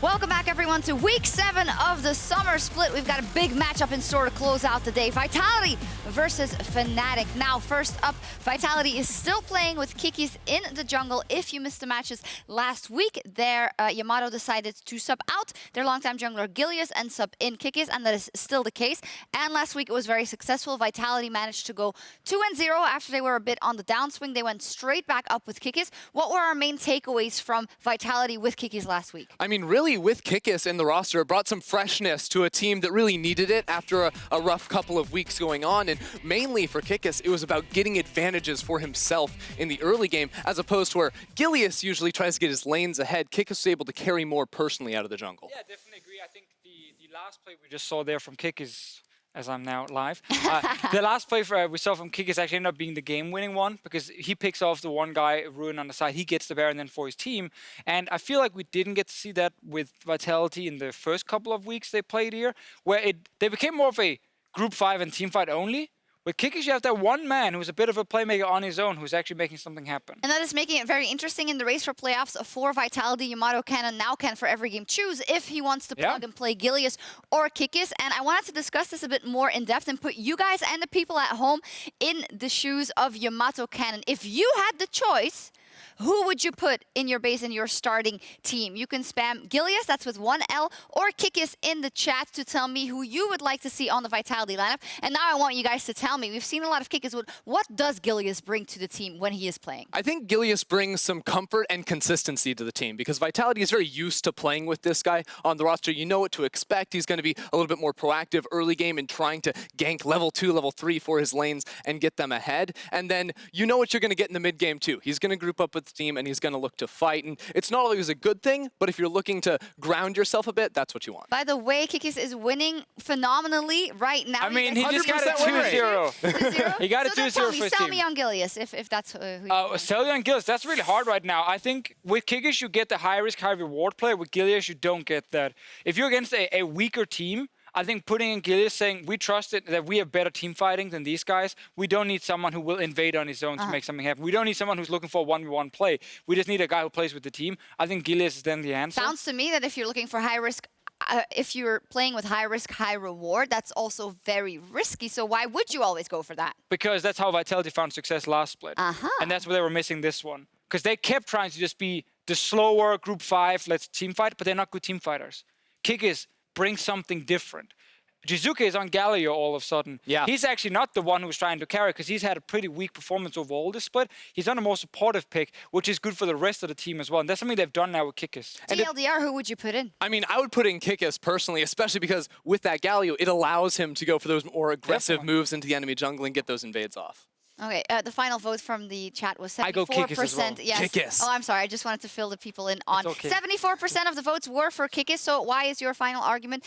Welcome back, everyone, to Week 7 of the Summer Split. We've got a big matchup in store to close out the day. Vitality versus Fnatic. Now, first up, Vitality is still playing with Kikis in the jungle. If you missed the matches last week, Yamato decided to sub out their longtime jungler Galio and sub in Kikis, and that is still the case. And last week, it was very successful. Vitality managed to go 2-0 after they were a bit on the downswing. They went straight back up with Kikis. What were our main takeaways from Vitality with Kikis last week? I mean, really, with Kikis in the roster, it brought some freshness to a team that really needed it after a rough couple of weeks going on. And mainly for Kikis, it was about getting advantages for himself in the early game, as opposed to where Galio usually tries to get his lanes ahead. Kikis was able to carry more personally out of the jungle. Yeah, definitely agree. I think the last play we just saw there from Kikis, as I'm now live. The last play we saw from Kikis actually ended up being the game-winning one because he picks off the one guy, Ruin, on the side. He gets the Baron then for his team. And I feel like we didn't get to see that with Vitality in the first couple of weeks they played here, where they became more of a group 5 and team fight only. With Kikis, you have that one man who's a bit of a playmaker on his own who's actually making something happen. And that is making it very interesting in the race for playoffs for Vitality. Yamato can and now can for every game choose if he wants to plug and play Galio or Kikis. And I wanted to discuss this a bit more in depth and put you guys and the people at home in the shoes of Yamato Cannon. If you had the choice, who would you put in your base in your starting team? You can spam Galio, that's with one L, or Kikis in the chat to tell me who you would like to see on the Vitality lineup. And now I want you guys to tell me, we've seen a lot of Kikis. What does Galio bring to the team when he is playing? I think Galio brings some comfort and consistency to the team because Vitality is very used to playing with this guy on the roster. You know what to expect. He's going to be a little bit more proactive early game in trying to gank level 2, level 3 for his lanes and get them ahead. And then you know what you're going to get in the mid game too. He's going to group up with the team and he's going to look to fight. And it's not always a good thing, but if you're looking to ground yourself a bit, that's what you want. By the way, Kikis is winning phenomenally right now. I mean, he just got a 2-0. He got a 2-0 for his team. Sell me on Galio if that's who you sell you on Galio, that's really hard right now. I think with Kikis, you get the high risk, high reward play. With Galio, you don't get that. If you're against a weaker team, I think putting in Galio, saying we trust it, that we have better team fighting than these guys. We don't need someone who will invade on his own to make something happen. We don't need someone who's looking for a 1v1 play. We just need a guy who plays with the team. I think Galio is then the answer. Sounds to me that if you're looking for high risk, if you're playing with high risk, high reward, that's also very risky. So why would you always go for that? Because that's how Vitality found success last split. And that's where they were missing this one. Because they kept trying to just be the slower group 5, let's team fight, but they're not good team fighters. Kikis brings something different. Jiizuké is on Galio all of a sudden. Yeah. He's actually not the one who's trying to carry because he's had a pretty weak performance overall this split. He's on a more supportive pick, which is good for the rest of the team as well. And that's something they've done now with Kikis. TLDR, who would you put in? I mean, I would put in Kikis personally, especially because with that Galio, it allows him to go for those more aggressive moves into the enemy jungle and get those invades off. Okay, the final vote from the chat was 74%. I go Kikis as well. Yes. Kikis. Oh, I'm sorry. I just wanted to fill the people in on. Okay. 74% of the votes were for Kikis. So why is your final argument?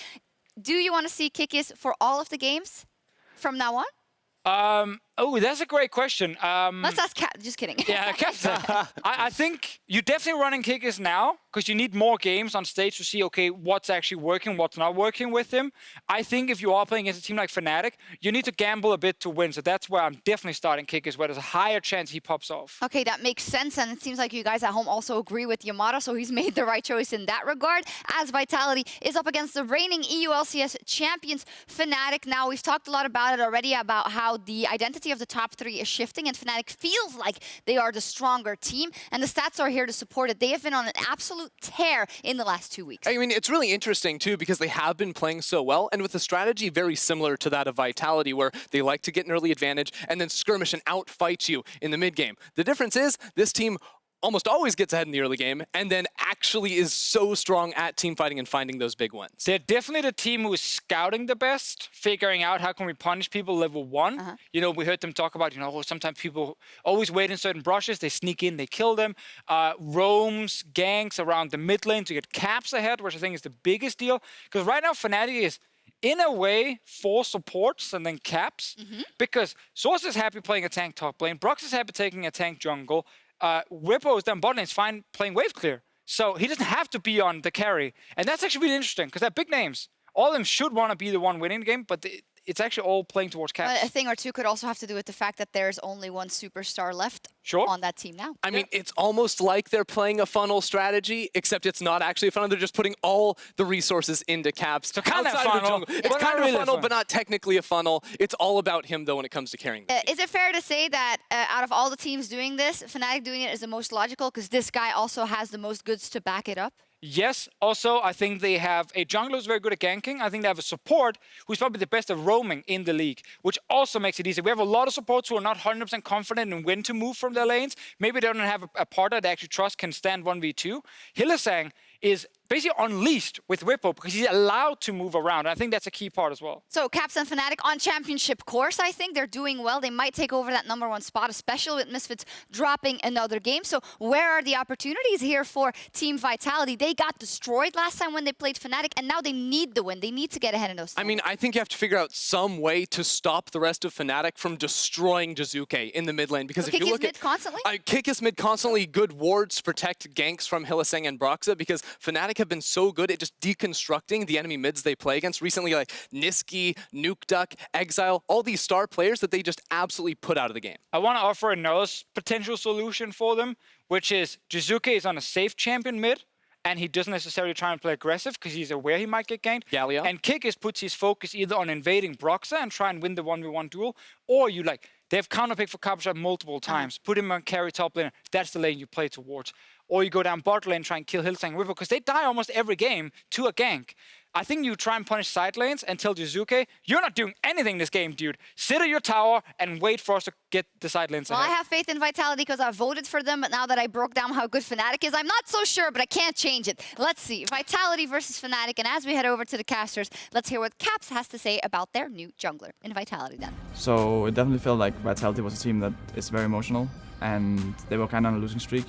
Do you want to see Kikis for all of the games from now on? Oh, that's a great question. Let's ask Cap. Just kidding. Yeah, Captain. I think you're definitely running Kikis now because you need more games on stage to see, okay, what's actually working, what's not working with him. I think if you are playing against a team like Fnatic, you need to gamble a bit to win. So that's where I'm definitely starting Kikis, where there's a higher chance he pops off. Okay, that makes sense. And it seems like you guys at home also agree with Yamato, so he's made the right choice in that regard. As Vitality is up against the reigning EU LCS champions, Fnatic. Now, we've talked a lot about it already, about how the identity of the top 3 is shifting, and Fnatic feels like they are the stronger team, and the stats are here to support it. They have been on an absolute tear in the last 2 weeks. I mean, it's really interesting, too, because they have been playing so well, and with a strategy very similar to that of Vitality, where they like to get an early advantage and then skirmish and outfight you in the mid game. The difference is this team almost always gets ahead in the early game and then actually is so strong at team fighting and finding those big wins. They're definitely the team who is scouting the best, figuring out how can we punish people level 1. You know, we heard them talk about, sometimes people always wait in certain brushes, they sneak in, they kill them. Roams, ganks around the mid lane to get caps ahead, which I think is the biggest deal. Because right now, Fnatic is, in a way, 4 supports and then caps. Because sOAZ is happy playing a tank top lane, Broxah is happy taking a tank jungle, Bwipo is down bot lane, is fine playing wave clear. So he doesn't have to be on the carry. And that's actually really interesting, because they're big names. All of them should want to be the one winning the game, but it's actually all playing towards Caps. A thing or two could also have to do with the fact that there's only one superstar left on that team now. I mean, it's almost like they're playing a funnel strategy, except it's not actually a funnel. They're just putting all the resources into Caps. So kind of outside funnel. the jungle. It's kind of a funnel, but not technically a funnel. It's all about him, though, when it comes to carrying the team. Is it fair to say that out of all the teams doing this, Fnatic doing it is the most logical because this guy also has the most goods to back it up? Yes, also, I think they have a jungler who's very good at ganking. I think they have a support who's probably the best at roaming in the league, which also makes it easy. We have a lot of supports who are not 100% confident in when to move from their lanes. Maybe they don't have a partner they actually trust can stand 1v2. Hylissang is basically unleashed with Bwipo because he's allowed to move around. And I think that's a key part as well. So Caps and Fnatic on championship course, I think they're doing well. They might take over that #1 spot, especially with Misfits dropping another game. So where are the opportunities here for Team Vitality? They got destroyed last time when they played Fnatic, and now they need the win. They need to get ahead in those. I mean, I think you have to figure out some way to stop the rest of Fnatic from destroying Jiizuké in the mid lane. Because if you look at Kikis mid constantly, good wards protect ganks from Hylissang and Broxah, because Fnatic have been so good at just deconstructing the enemy mids they play against recently, like Niski, Nukeduck, Exile, all these star players that they just absolutely put out of the game. I want to offer another potential solution for them, which is Jiizuké is on a safe champion mid, and he doesn't necessarily try and play aggressive because he's aware he might get ganked. Galio. And Kikis puts his focus either on invading Broxah and try and win the 1v1 duel, or you they have counterpick for Cabochard multiple times. Put him on carry top lane. That's the lane you play towards. Or you go down bot lane and try and kill Hylissang and Bwipo, because they die almost every game to a gank. I think you try and punish side lanes and tell Jiizuké, you're not doing anything this game, dude. Sit at your tower and wait for us to get the side lanes ahead. Well, I have faith in Vitality because I voted for them, but now that I broke down how good Fnatic is, I'm not so sure, but I can't change it. Let's see. Vitality versus Fnatic, and as we head over to the casters, let's hear what Caps has to say about their new jungler in Vitality then. So it definitely felt like Vitality was a team that is very emotional, and they were kind of on a losing streak.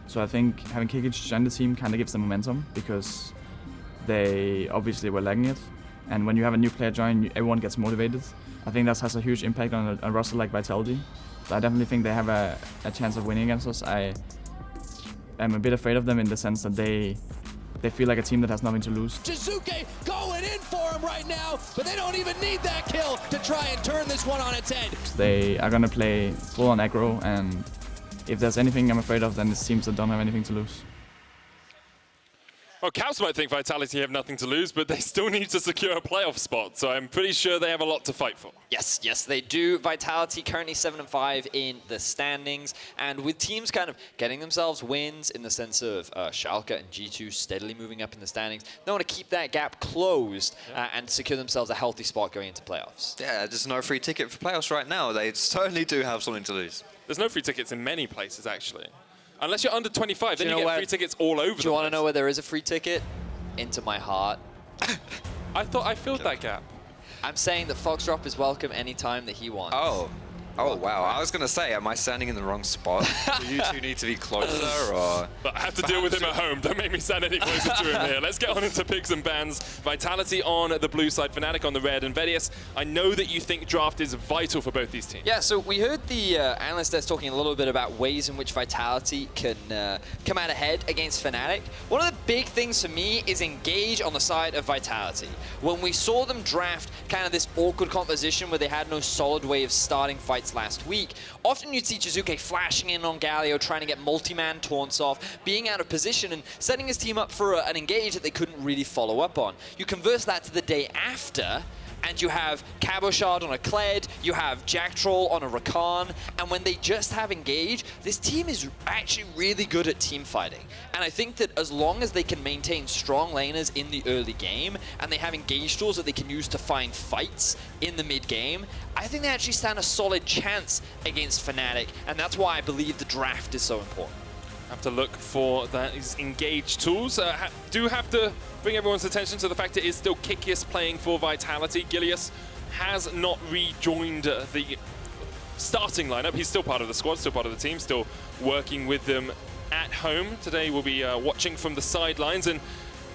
So I think having Kikis join the team kind of gives them momentum, because they obviously were lagging it. And when you have a new player join, everyone gets motivated. I think that has a huge impact on a roster like Vitality. So I definitely think they have a chance of winning against us. I am a bit afraid of them in the sense that they feel like a team that has nothing to lose. Jiizuké going in for him right now, but they don't even need that kill to try and turn this one on its head. They are going to play full on aggro, and if there's anything I'm afraid of, then it's teams that don't have anything to lose. Well, Caps might think Vitality have nothing to lose, but they still need to secure a playoff spot, so I'm pretty sure they have a lot to fight for. Yes, they do. Vitality currently 7-5 in the standings, and with teams kind of getting themselves wins in the sense of Schalke and G2 steadily moving up in the standings, they want to keep that gap closed and secure themselves a healthy spot going into playoffs. Yeah, there's no free ticket for playoffs right now. They certainly do have something to lose. There's no free tickets in many places, actually. Unless you're under 25, then you get free tickets all over the place. Do you want to know where there is a free ticket? Into my heart. I thought I filled that gap. I'm saying that Foxdrop is welcome anytime that he wants. Oh, wow. I was going to say, am I standing in the wrong spot? Do you two need to be closer, or...? But I have to deal with him at home. Don't make me stand any closer to him here. Let's get on into picks and bans. Vitality on the blue side, Fnatic on the red. And Vedius, I know that you think draft is vital for both these teams. Yeah, so we heard the analyst that's talking a little bit about ways in which Vitality can come out ahead against Fnatic. One of the big things for me is engage on the side of Vitality. When we saw them draft kind of this awkward composition where they had no solid way of starting fights last week, often you'd see Jiizuké flashing in on Galio, trying to get multi-man taunts off, being out of position and setting his team up for an engage that they couldn't really follow up on. You converse that to the day after, and you have Cabochard on a Kled, you have Jactroll on a Rakan, and when they just have engage, this team is actually really good at team fighting. And I think that as long as they can maintain strong laners in the early game, and they have engage tools that they can use to find fights in the mid game, I think they actually stand a solid chance against Fnatic, and that's why I believe the draft is so important. Have to look for these engage tools. Do have to bring everyone's attention to the fact it is still Kikis playing for Vitality. Gilius has not rejoined the starting lineup. He's still part of the squad, still part of the team, still working with them at home. Today we'll be watching from the sidelines, and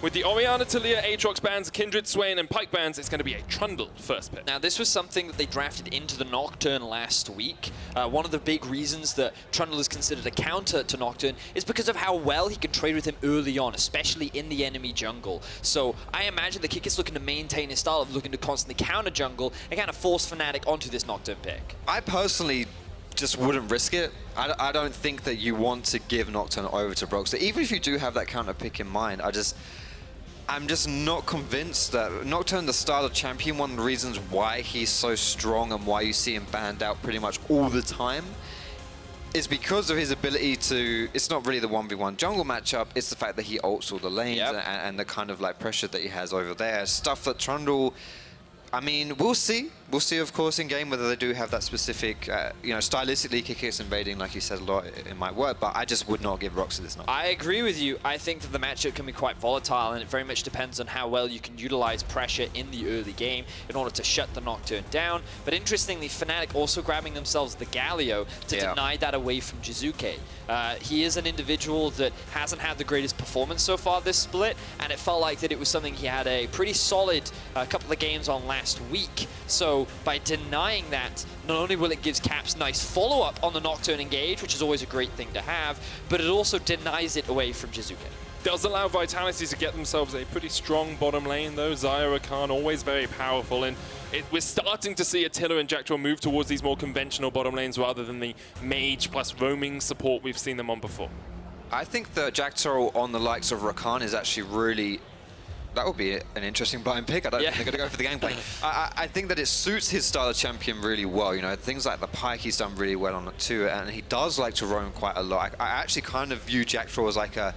with the Orianna, Attila, Aatrox bans, Kindred, Swain, and Pike bans, it's going to be a Trundle first pick. Now, this was something that they drafted into the Nocturne last week. One of the big reasons that Trundle is considered a counter to Nocturne is because of how well he can trade with him early on, especially in the enemy jungle. So I imagine the Kikis looking to maintain his style of looking to constantly counter jungle and kind of force Fnatic onto this Nocturne pick. I personally just wouldn't risk it. I don't think that you want to give Nocturne over to Broxah. Even if you do have that counter pick in mind, I'm just not convinced that Nocturne, the style of champion, one of the reasons why he's so strong and why you see him banned out pretty much all the time is because of his ability to, it's not really the 1v1 jungle matchup, it's the fact that he ults all the lanes and the kind of like pressure that he has over there. Stuff that Trundle, I mean, we'll see. We'll see, of course, in game whether they do have that specific, you know, stylistically Kikis invading, like you said, a lot in my work, but I just would not give Broxah this number. I agree with you. I think that the matchup can be quite volatile, and it very much depends on how well you can utilize pressure in the early game in order to shut the Nocturne down. But interestingly, Fnatic also grabbing themselves the Galio to deny that away from Jiizuké. He is an individual that hasn't had the greatest performance so far this split, and it felt like that it was something he had a pretty solid couple of games on last week. So by denying that, not only will it give Caps nice follow-up on the Nocturne engage, which is always a great thing to have, but it also denies it away from Jiizuké. Does allow Vitality to get themselves a pretty strong bottom lane, though. Xayah, Rakan, always very powerful, and we're starting to see Attila and Jactroll move towards these more conventional bottom lanes rather than the mage plus roaming support we've seen them on before. I think that Jactroll on the likes of Rakan is actually really... That would be an interesting blind pick. I don't think they're going to go for the gameplay. I think that it suits his style of champion really well. You know, things like the Pike he's done really well on it too, and he does like to roam quite a lot. I actually kind of view Jactroll as like a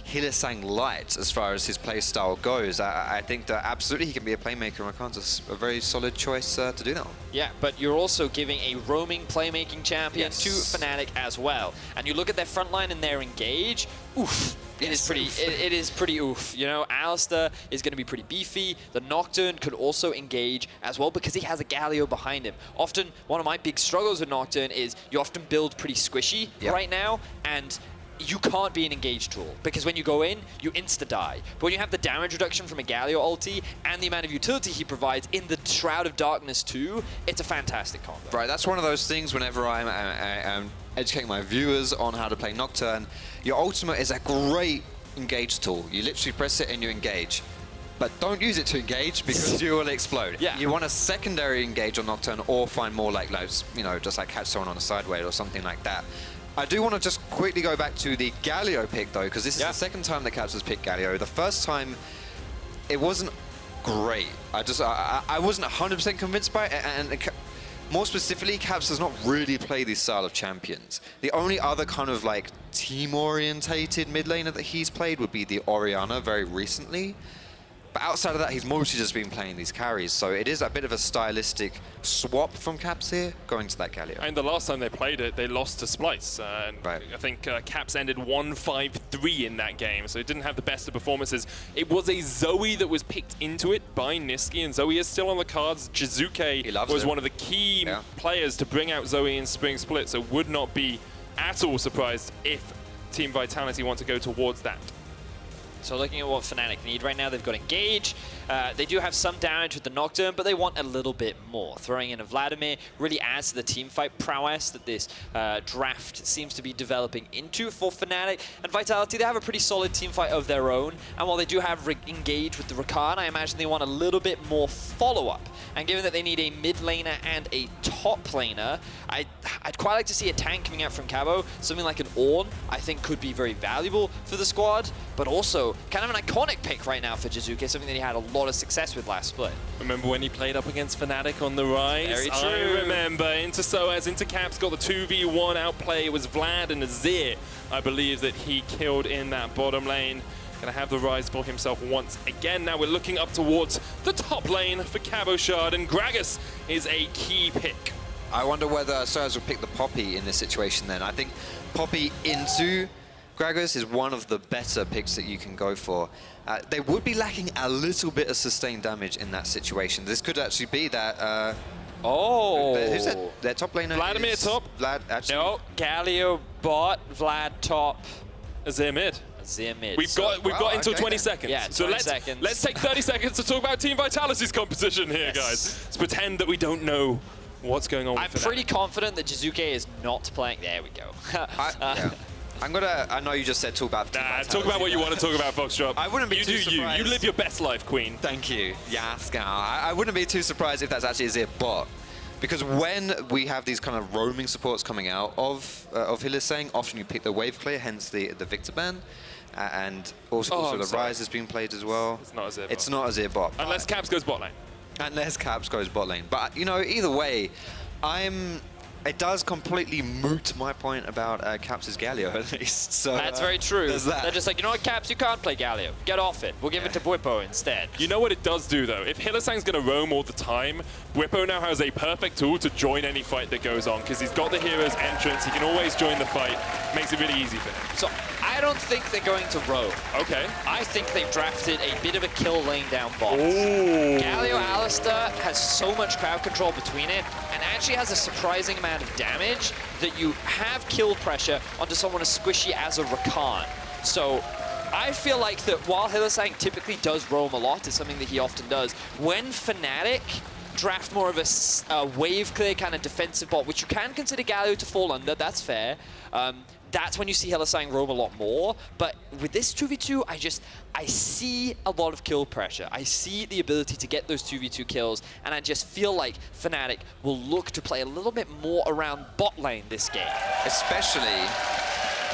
Hylissang light as far as his play style goes. I think that absolutely he can be a playmaker, and Rakan's a very solid choice to do that one. Yeah, but you're also giving a roaming playmaking champion to Fnatic as well. And you look at their front line and their engage, oof. It is pretty oof. You know, Alistar is going to be pretty beefy. The Nocturne could also engage as well because he has a Galio behind him. Often, one of my big struggles with Nocturne is you often build pretty squishy right now, and you can't be an engaged tool because when you go in, you insta-die. But when you have the damage reduction from a Galio ulti and the amount of utility he provides in the Shroud of Darkness too, it's a fantastic combo. Right, that's one of those things whenever I'm educating my viewers on how to play Nocturne. Your ultimate is a great engage tool. You literally press it and you engage. But don't use it to engage because you will explode. You want a secondary engage on Nocturne or find more like those, you know, just like catch someone on a sideway or something like that. I do want to just quickly go back to the Galio pick though, because this is the second time that Caps has picked Galio. The first time, it wasn't great. I wasn't 100% convinced by it, and more specifically, Caps does not really play this style of champions. The only other kind of like team-orientated mid laner that he's played would be the Orianna very recently. But outside of that, he's mostly just been playing these carries. So it is a bit of a stylistic swap from Caps here, going to that Galio. And the last time they played it, they lost to Splice. I think Caps ended 1-5-3 in that game, so it didn't have the best of performances. It was a Zoe that was picked into it by Nisqy, and Zoe is still on the cards. Jiizuké was one of the key players to bring out Zoe in Spring Split, so would not be at all surprised if Team Vitality want to go towards that. So looking at what Fnatic need right now, they've got Engage. They do have some damage with the Nocturne, but they want a little bit more. Throwing in a Vladimir really adds to the teamfight prowess that this draft seems to be developing into for Fnatic. And Vitality, they have a pretty solid teamfight of their own. And while they do have Engage with the Rakan, I imagine they want a little bit more follow-up. And given that they need a mid laner and a top laner, I'd quite like to see a tank coming out from Cabo. Something like an Ornn, I think, could be very valuable for the squad, but also kind of an iconic pick right now for Jiizuké, something that he had a lot of success with last split. Remember when he played up against Fnatic on the Ryze? Very true. I remember. Into sOAZ, into Caps, got the 2v1 outplay. It was Vlad and Azir, I believe, that he killed in that bottom lane. Gonna have the Ryze for himself once again. Now we're looking up towards the top lane for Cabochard, and Gragas is a key pick. I wonder whether sOAZ would pick the Poppy in this situation then. I think Poppy into Gragas is one of the better picks that you can go for. They would be lacking a little bit of sustained damage in that situation. This could actually be that... who's that? Their top laner Vladimir top. Vlad, actually. No, Galio bot, Vlad top. Azir mid. Azir mid. We've got until 20 then. seconds. Yeah, so 20 seconds. let's take 30 seconds to talk about Team Vitality's composition here, guys. Let's pretend that we don't know what's going on. I'm pretty confident that Jiizuké is not playing. There we go. Yeah. I know you just said talk about. Talk about what you want to talk about, Foxdrop. I wouldn't be too surprised. You live your best life, Queen. Thank you. Yes, I wouldn't be too surprised if that's actually Azir bot. Because when we have these kind of roaming supports coming out of Hylissang, often you pick the wave clear, hence the Victor ban. And also the Ryze is being played as well. It's not Azir bot. It's not Azir bot. Unless Caps goes bot lane. Unless Caps goes bot lane. But, you know, either way, it does completely moot my point about Caps' Galio, at least. So, That's very true. There's that. They're just like, you know what, Caps, you can't play Galio. Get off it. We'll give it to Bwipo instead. You know what it does do, though? If Hylissang's going to roam all the time, Bwipo now has a perfect tool to join any fight that goes on, because he's got the hero's entrance. He can always join the fight. Makes it really easy for him. So I don't think they're going to roam. Okay. I think they've drafted a bit of a kill lane down bot. Ooh. Galio Alistar has so much crowd control between it, and actually has a surprising amount of damage that you have kill pressure onto someone as squishy as a Rakan. So I feel like that while Hylissang typically does roam a lot, it's something that he often does, when Fnatic draft more of a wave clear kind of defensive bot, which you can consider Galio to fall under, that's fair. That's when you see Hylissang roam a lot more. But with this 2v2, I see a lot of kill pressure. I see the ability to get those 2v2 kills, and I just feel like Fnatic will look to play a little bit more around bot lane this game. Especially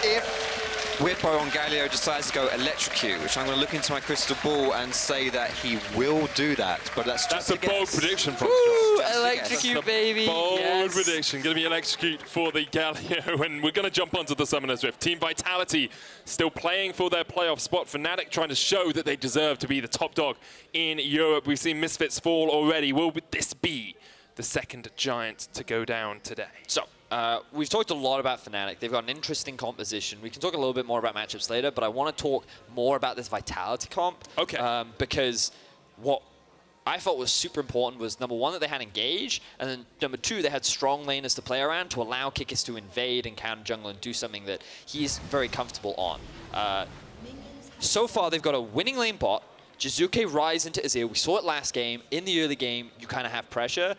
if Bwipo on Galio decides to go Electrocute, which I'm going to look into my crystal ball and say that he will do that. But that's a bold prediction from Woo! Electrocute, baby! Bold prediction. Going to be Electrocute for the Galio, and we're going to jump onto the Summoner's Rift. Team Vitality still playing for their playoff spot. Fnatic trying to show that they deserve to be the top dog in Europe. We've seen Misfits fall already. Will this be the second giant to go down today? So, we've talked a lot about Fnatic. They've got an interesting composition. We can talk a little bit more about matchups later, but I want to talk more about this Vitality comp. Okay. Because what I felt was super important was, number one, that they had Engage, and then number two, they had strong laners to play around to allow Kikis to invade and counter jungle and do something that he's very comfortable on. So far, they've got a winning lane bot, Jiizuké Ryze into Azir. We saw it last game. In the early game, you kind of have pressure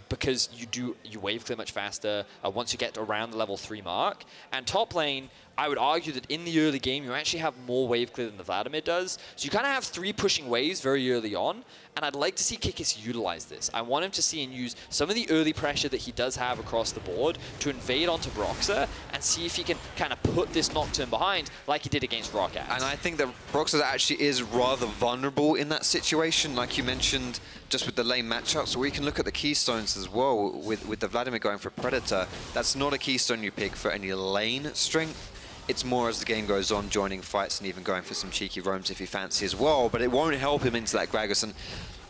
because you wave clear much faster once you get around the level 3 mark. And top lane, I would argue that in the early game, you actually have more wave clear than the Vladimir does. So you kind of have 3 pushing waves very early on. And I'd like to see Kikis utilize this. I want him to see and use some of the early pressure that he does have across the board to invade onto Broxah and see if he can kind of put this Nocturne behind like he did against Gragas. And I think that Broxah actually is rather vulnerable in that situation, like you mentioned, just with the lane matchups. We can look at the keystones as well, with the Vladimir going for Predator. That's not a keystone you pick for any lane strength. It's more as the game goes on, joining fights and even going for some cheeky roams if you fancy as well, but it won't help him into that Gragas. And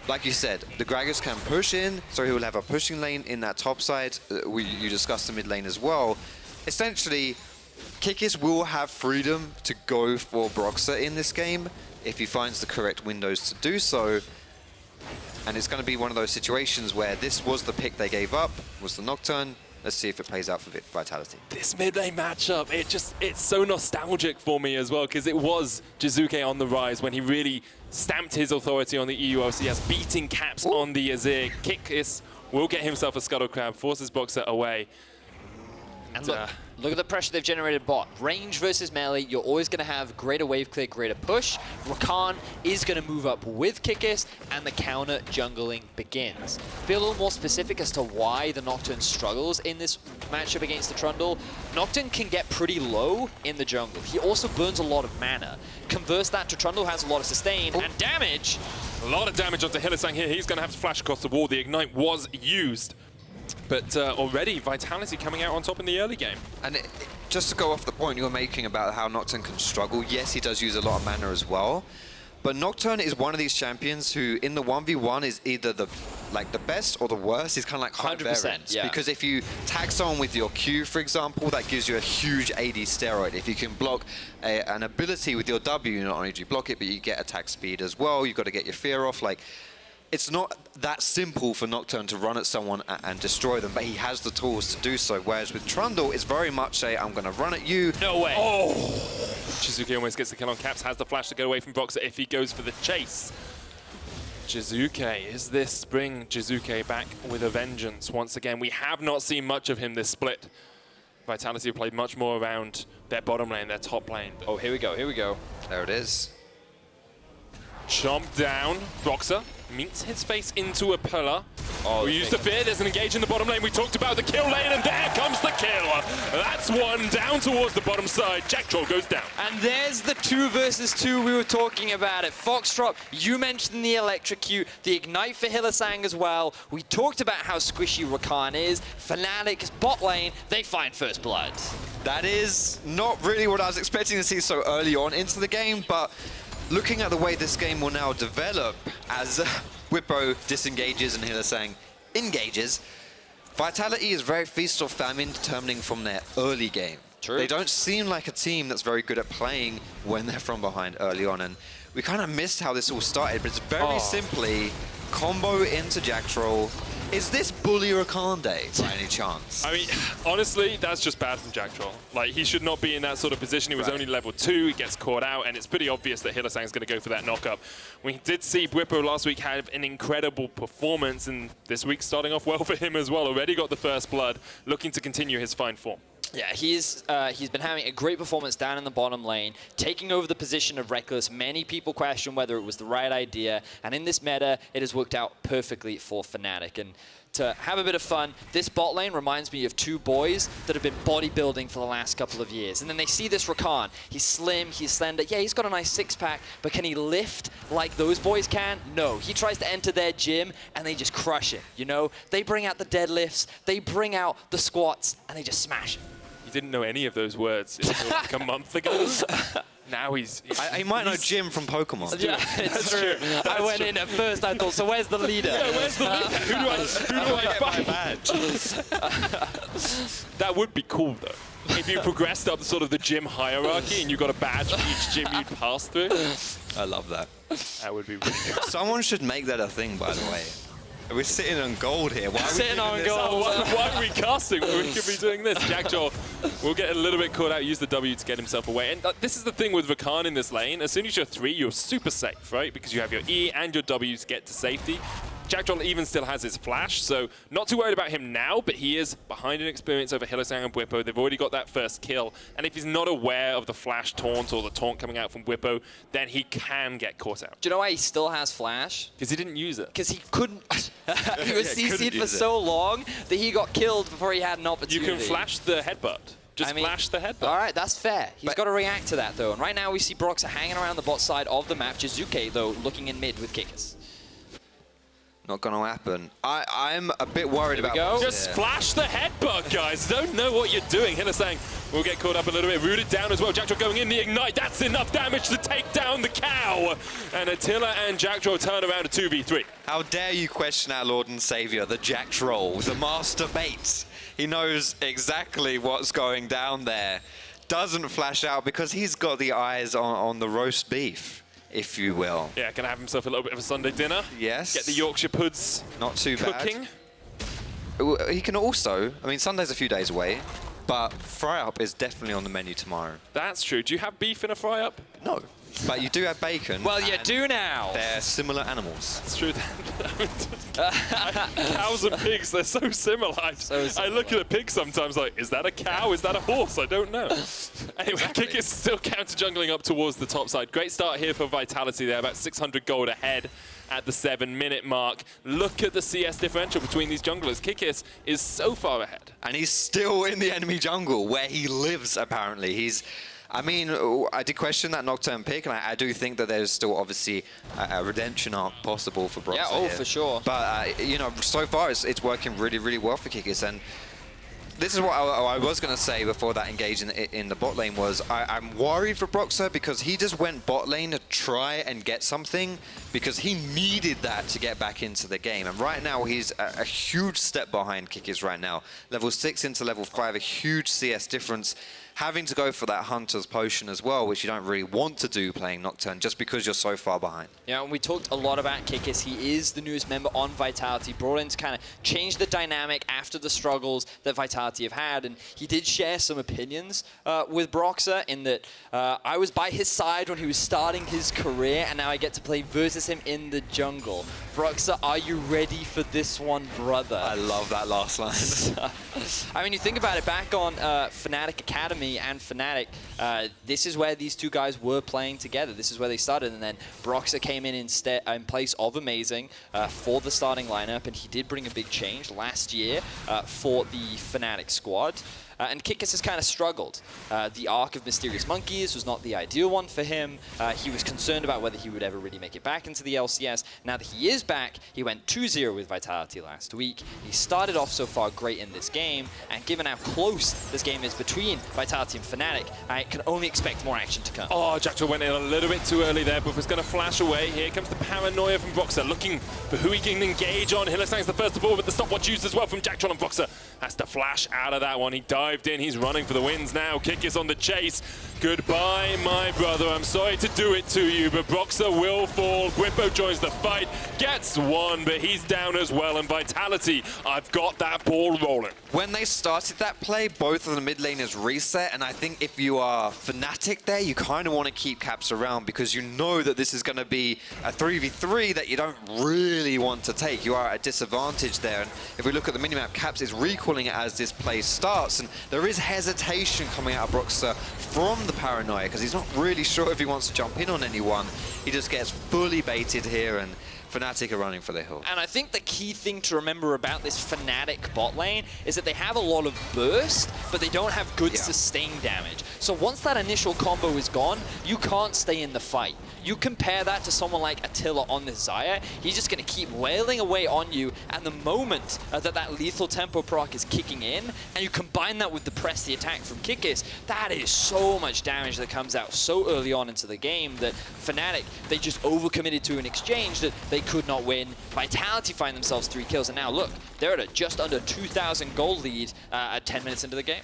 like you said, the Gragas can push in, so he will have a pushing lane in that top side. You discussed the mid lane as well. Essentially, Kikis will have freedom to go for Broxah in this game if he finds the correct windows to do so. And it's going to be one of those situations where this was the pick they gave up, was the Nocturne. Let's see if it plays out for Vitality. This mid-lane matchup, it's so nostalgic for me as well, because it was Jiizuké on the rise when he really stamped his authority on the EU LCS, beating Caps on the Azir. Kikis will get himself a Scuttle Crab, forces Broxah away. And look at the pressure they've generated bot. Range versus melee, you're always going to have greater wave clear, greater push. Rakan is going to move up with Kikis, and the counter jungling begins. Be a little more specific as to why the Nocturne struggles in this matchup against the Trundle. Nocturne can get pretty low in the jungle. He also burns a lot of mana. Converse that to Trundle has a lot of sustain and damage. A lot of damage onto Hylissang here. He's going to have to flash across the wall. The Ignite was used. But already, Vitality coming out on top in the early game. And just to go off the point you were making about how Nocturne can struggle, yes, he does use a lot of mana as well. But Nocturne is one of these champions who, in the 1v1, is either the best or the worst. He's kind of like high 100%, variance. yeah. Because if you tag someone with your Q, for example, that gives you a huge AD steroid. If you can block an ability with your W, not only do you block it, but you get attack speed as well. You've got to get your fear off. it's not that simple for Nocturne to run at someone and destroy them, but he has the tools to do so. Whereas with Trundle, it's very much a, I'm going to run at you. No way. Oh! Jiizuké almost gets the kill on Caps, has the flash to go away from Broxah if he goes for the chase. Jiizuké, is this bring Jiizuké back with a vengeance? Once again, we have not seen much of him this split. Vitality have played much more around their bottom lane, their top lane. Oh, here we go, here we go. There it is. Chomp down, Broxah meets his face into a pillar. Oh, we used to fear, there's an engage in the bottom lane. We talked about the kill lane, and there comes the kill. That's one down towards the bottom side. Jactroll goes down. And there's the 2 versus 2 we were talking about. At Foxdrop, you mentioned the electrocute, the ignite for Hylissang as well. We talked about how squishy Rakan is. Fnatic's bot lane, they find first blood. That is not really what I was expecting to see so early on into the game, but looking at the way this game will now develop as Bwipo disengages and Hylissang engages, Vitality is very feast or famine determining from their early game. True. They don't seem like a team that's very good at playing when they're from behind early on, and we kind of missed how this all started, but it's very simply combo into Jactroll. Is this bully Rakan day by any chance? I mean, honestly, that's just bad from Jactroll. Like, he should not be in that sort of position. He was only level 2, he gets caught out, and it's pretty obvious that Hylissang is going to go for that knock-up. We did see Bwipo last week have an incredible performance, and this week's starting off well for him as well. Already got the first blood, looking to continue his fine form. Yeah, he's been having a great performance down in the bottom lane, taking over the position of Reckless. Many people question whether it was the right idea, and in this meta, it has worked out perfectly for Fnatic. And to have a bit of fun, this bot lane reminds me of 2 boys that have been bodybuilding for the last couple of years. And then they see this Rakan. He's slim, he's slender. Yeah, he's got a nice six-pack, but can he lift like those boys can? No. He tries to enter their gym, and they just crush him, you know? They bring out the deadlifts, they bring out the squats, and they just smash him. Didn't know any of those words until like a month ago. Now he's he might know Jim from Pokemon. Yeah, it's true. I went in at first, I thought, so where's the leader? Yeah, where's the leader? Who do I fight? That would be cool, though. If you progressed up sort of the gym hierarchy and you got a badge for each gym you'd pass through. I love that. That would be really good. Someone should make that a thing, by the way. We're sitting on gold here. Why are we sitting on gold? Why are we casting? We could be doing this. Jactroll will get a little bit caught out, use the W to get himself away. And this is the thing with Rakan in this lane. As soon as you're 3, you're super safe, right? Because you have your E and your W to get to safety. Jactroll even still has his flash, so not too worried about him now, but he is behind in experience over Hylissang and Bwipo. They've already got that first kill, and if he's not aware of the flash taunt or the taunt coming out from Bwipo, then he can get caught out. Do you know why he still has flash? Because he didn't use it. Because he couldn't. He was CC'd for so long that he got killed before he had an opportunity. You can flash the headbutt. Just flash the headbutt. All right, that's fair. He's got to react to that, though. And right now we see Broxah hanging around the bot side of the map. Jiizuké, though, looking in mid with Kikis. Not going to happen. I'm a bit worried about go. Just flash the headbutt, guys. Don't know what you're doing. Hylissang will get caught up a little bit. Rooted down as well. Jactroll going in the ignite. That's enough damage to take down the cow. And Attila and Jactroll turn around to 2v3. How dare you question our Lord and Savior, the Jactroll, the master bait. He knows exactly what's going down there. Doesn't flash out because he's got the eyes on the roast beef, if you will. Yeah, gonna have himself a little bit of a Sunday dinner. Yes. Get the Yorkshire puds not too cooking. Bad. He can also, I mean, Sunday's a few days away, but fry-up is definitely on the menu tomorrow. That's true. Do you have beef in a fry-up? No. But you do have bacon. Well, you do now. They're similar animals. It's true. Cows and pigs, they're so similar. I look at a pig sometimes like, is that a cow? Is that a horse? I don't know. Anyway, Kikis is still counter-jungling up towards the top side. Great start here for Vitality there, about 600 gold ahead at the 7-minute mark. Look at the CS differential between these junglers. Kikis is so far ahead. And he's still in the enemy jungle, where he lives, apparently. I mean, I did question that Nocturne pick, and I do think that there's still obviously a redemption arc possible for Broxah. Yeah, for sure. But, you know, so far it's working really, really well for Kikis. And this is what I was going to say before that engage in the bot lane was I'm worried for Broxah because he just went bot lane to try and get something because he needed that to get back into the game. And right now he's a huge step behind Kikis right now. Level 6 into level 5, a huge CS difference. having to go for that Hunter's Potion as well, which you don't really want to do playing Nocturne, just because you're so far behind. Yeah, and we talked a lot about Kikis. He is the newest member on Vitality, brought in to kind of change the dynamic after the struggles that Vitality have had, and he did share some opinions with Broxah in that I was by his side when he was starting his career, and now I get to play versus him in the jungle. Broxah, are you ready for this one, brother? I love that last line. I mean, you think about it, back on Fnatic Academy and Fnatic, this is where these two guys were playing together. This is where they started, and then Broxah came in place of Amazing for the starting lineup, and he did bring a big change last year for the Fnatic squad. And Kikis has kind of struggled. The arc of Mysterious Monkeys was not the ideal one for him. He was concerned about whether he would ever really make it back into the LCS. Now that he is back, he went 2-0 with Vitality last week. He started off so far great in this game, and given how close this game is between Vitality and Fnatic, I can only expect more action to come. Oh, Jactroll went in a little bit too early there, but was going to flash away. Here comes the paranoia from Broxah, looking for who he can engage on. Hylissang's the first of all, but the stopwatch used as well from Jactroll, and Broxah has to flash out of that one. He dived in, he's running for the wins now. Kikis on the chase. Goodbye, my brother. I'm sorry to do it to you, but Broxah will fall. Bwipo joins the fight, gets one, but he's down as well. And Vitality, I've got that ball rolling. When they started that play, both of the mid laners reset, and I think if you are Fnatic there, you kind of want to keep Caps around because you know that this is going to be a 3v3 that you don't really want to take. You are at a disadvantage there, and if we look at the minimap, Caps is recalling it as this play starts, and there is hesitation coming out of Broxah from the paranoia because he's not really sure if he wants to jump in on anyone. He just gets fully baited here, and Fnatic are running for their hill. And I think the key thing to remember about this Fnatic bot lane is that they have a lot of burst, but they don't have good sustain damage. So once that initial combo is gone, you can't stay in the fight. You compare that to someone like Attila on this Xayah, he's just going to keep wailing away on you, and the moment that lethal tempo proc is kicking in, and you combine that with the press the attack from Kikis, that is so much damage that comes out so early on into the game that Fnatic, they just overcommitted to an exchange that they could not win. Vitality find themselves 3 kills, and now look, they're at a just under 2,000 gold lead at 10 minutes into the game.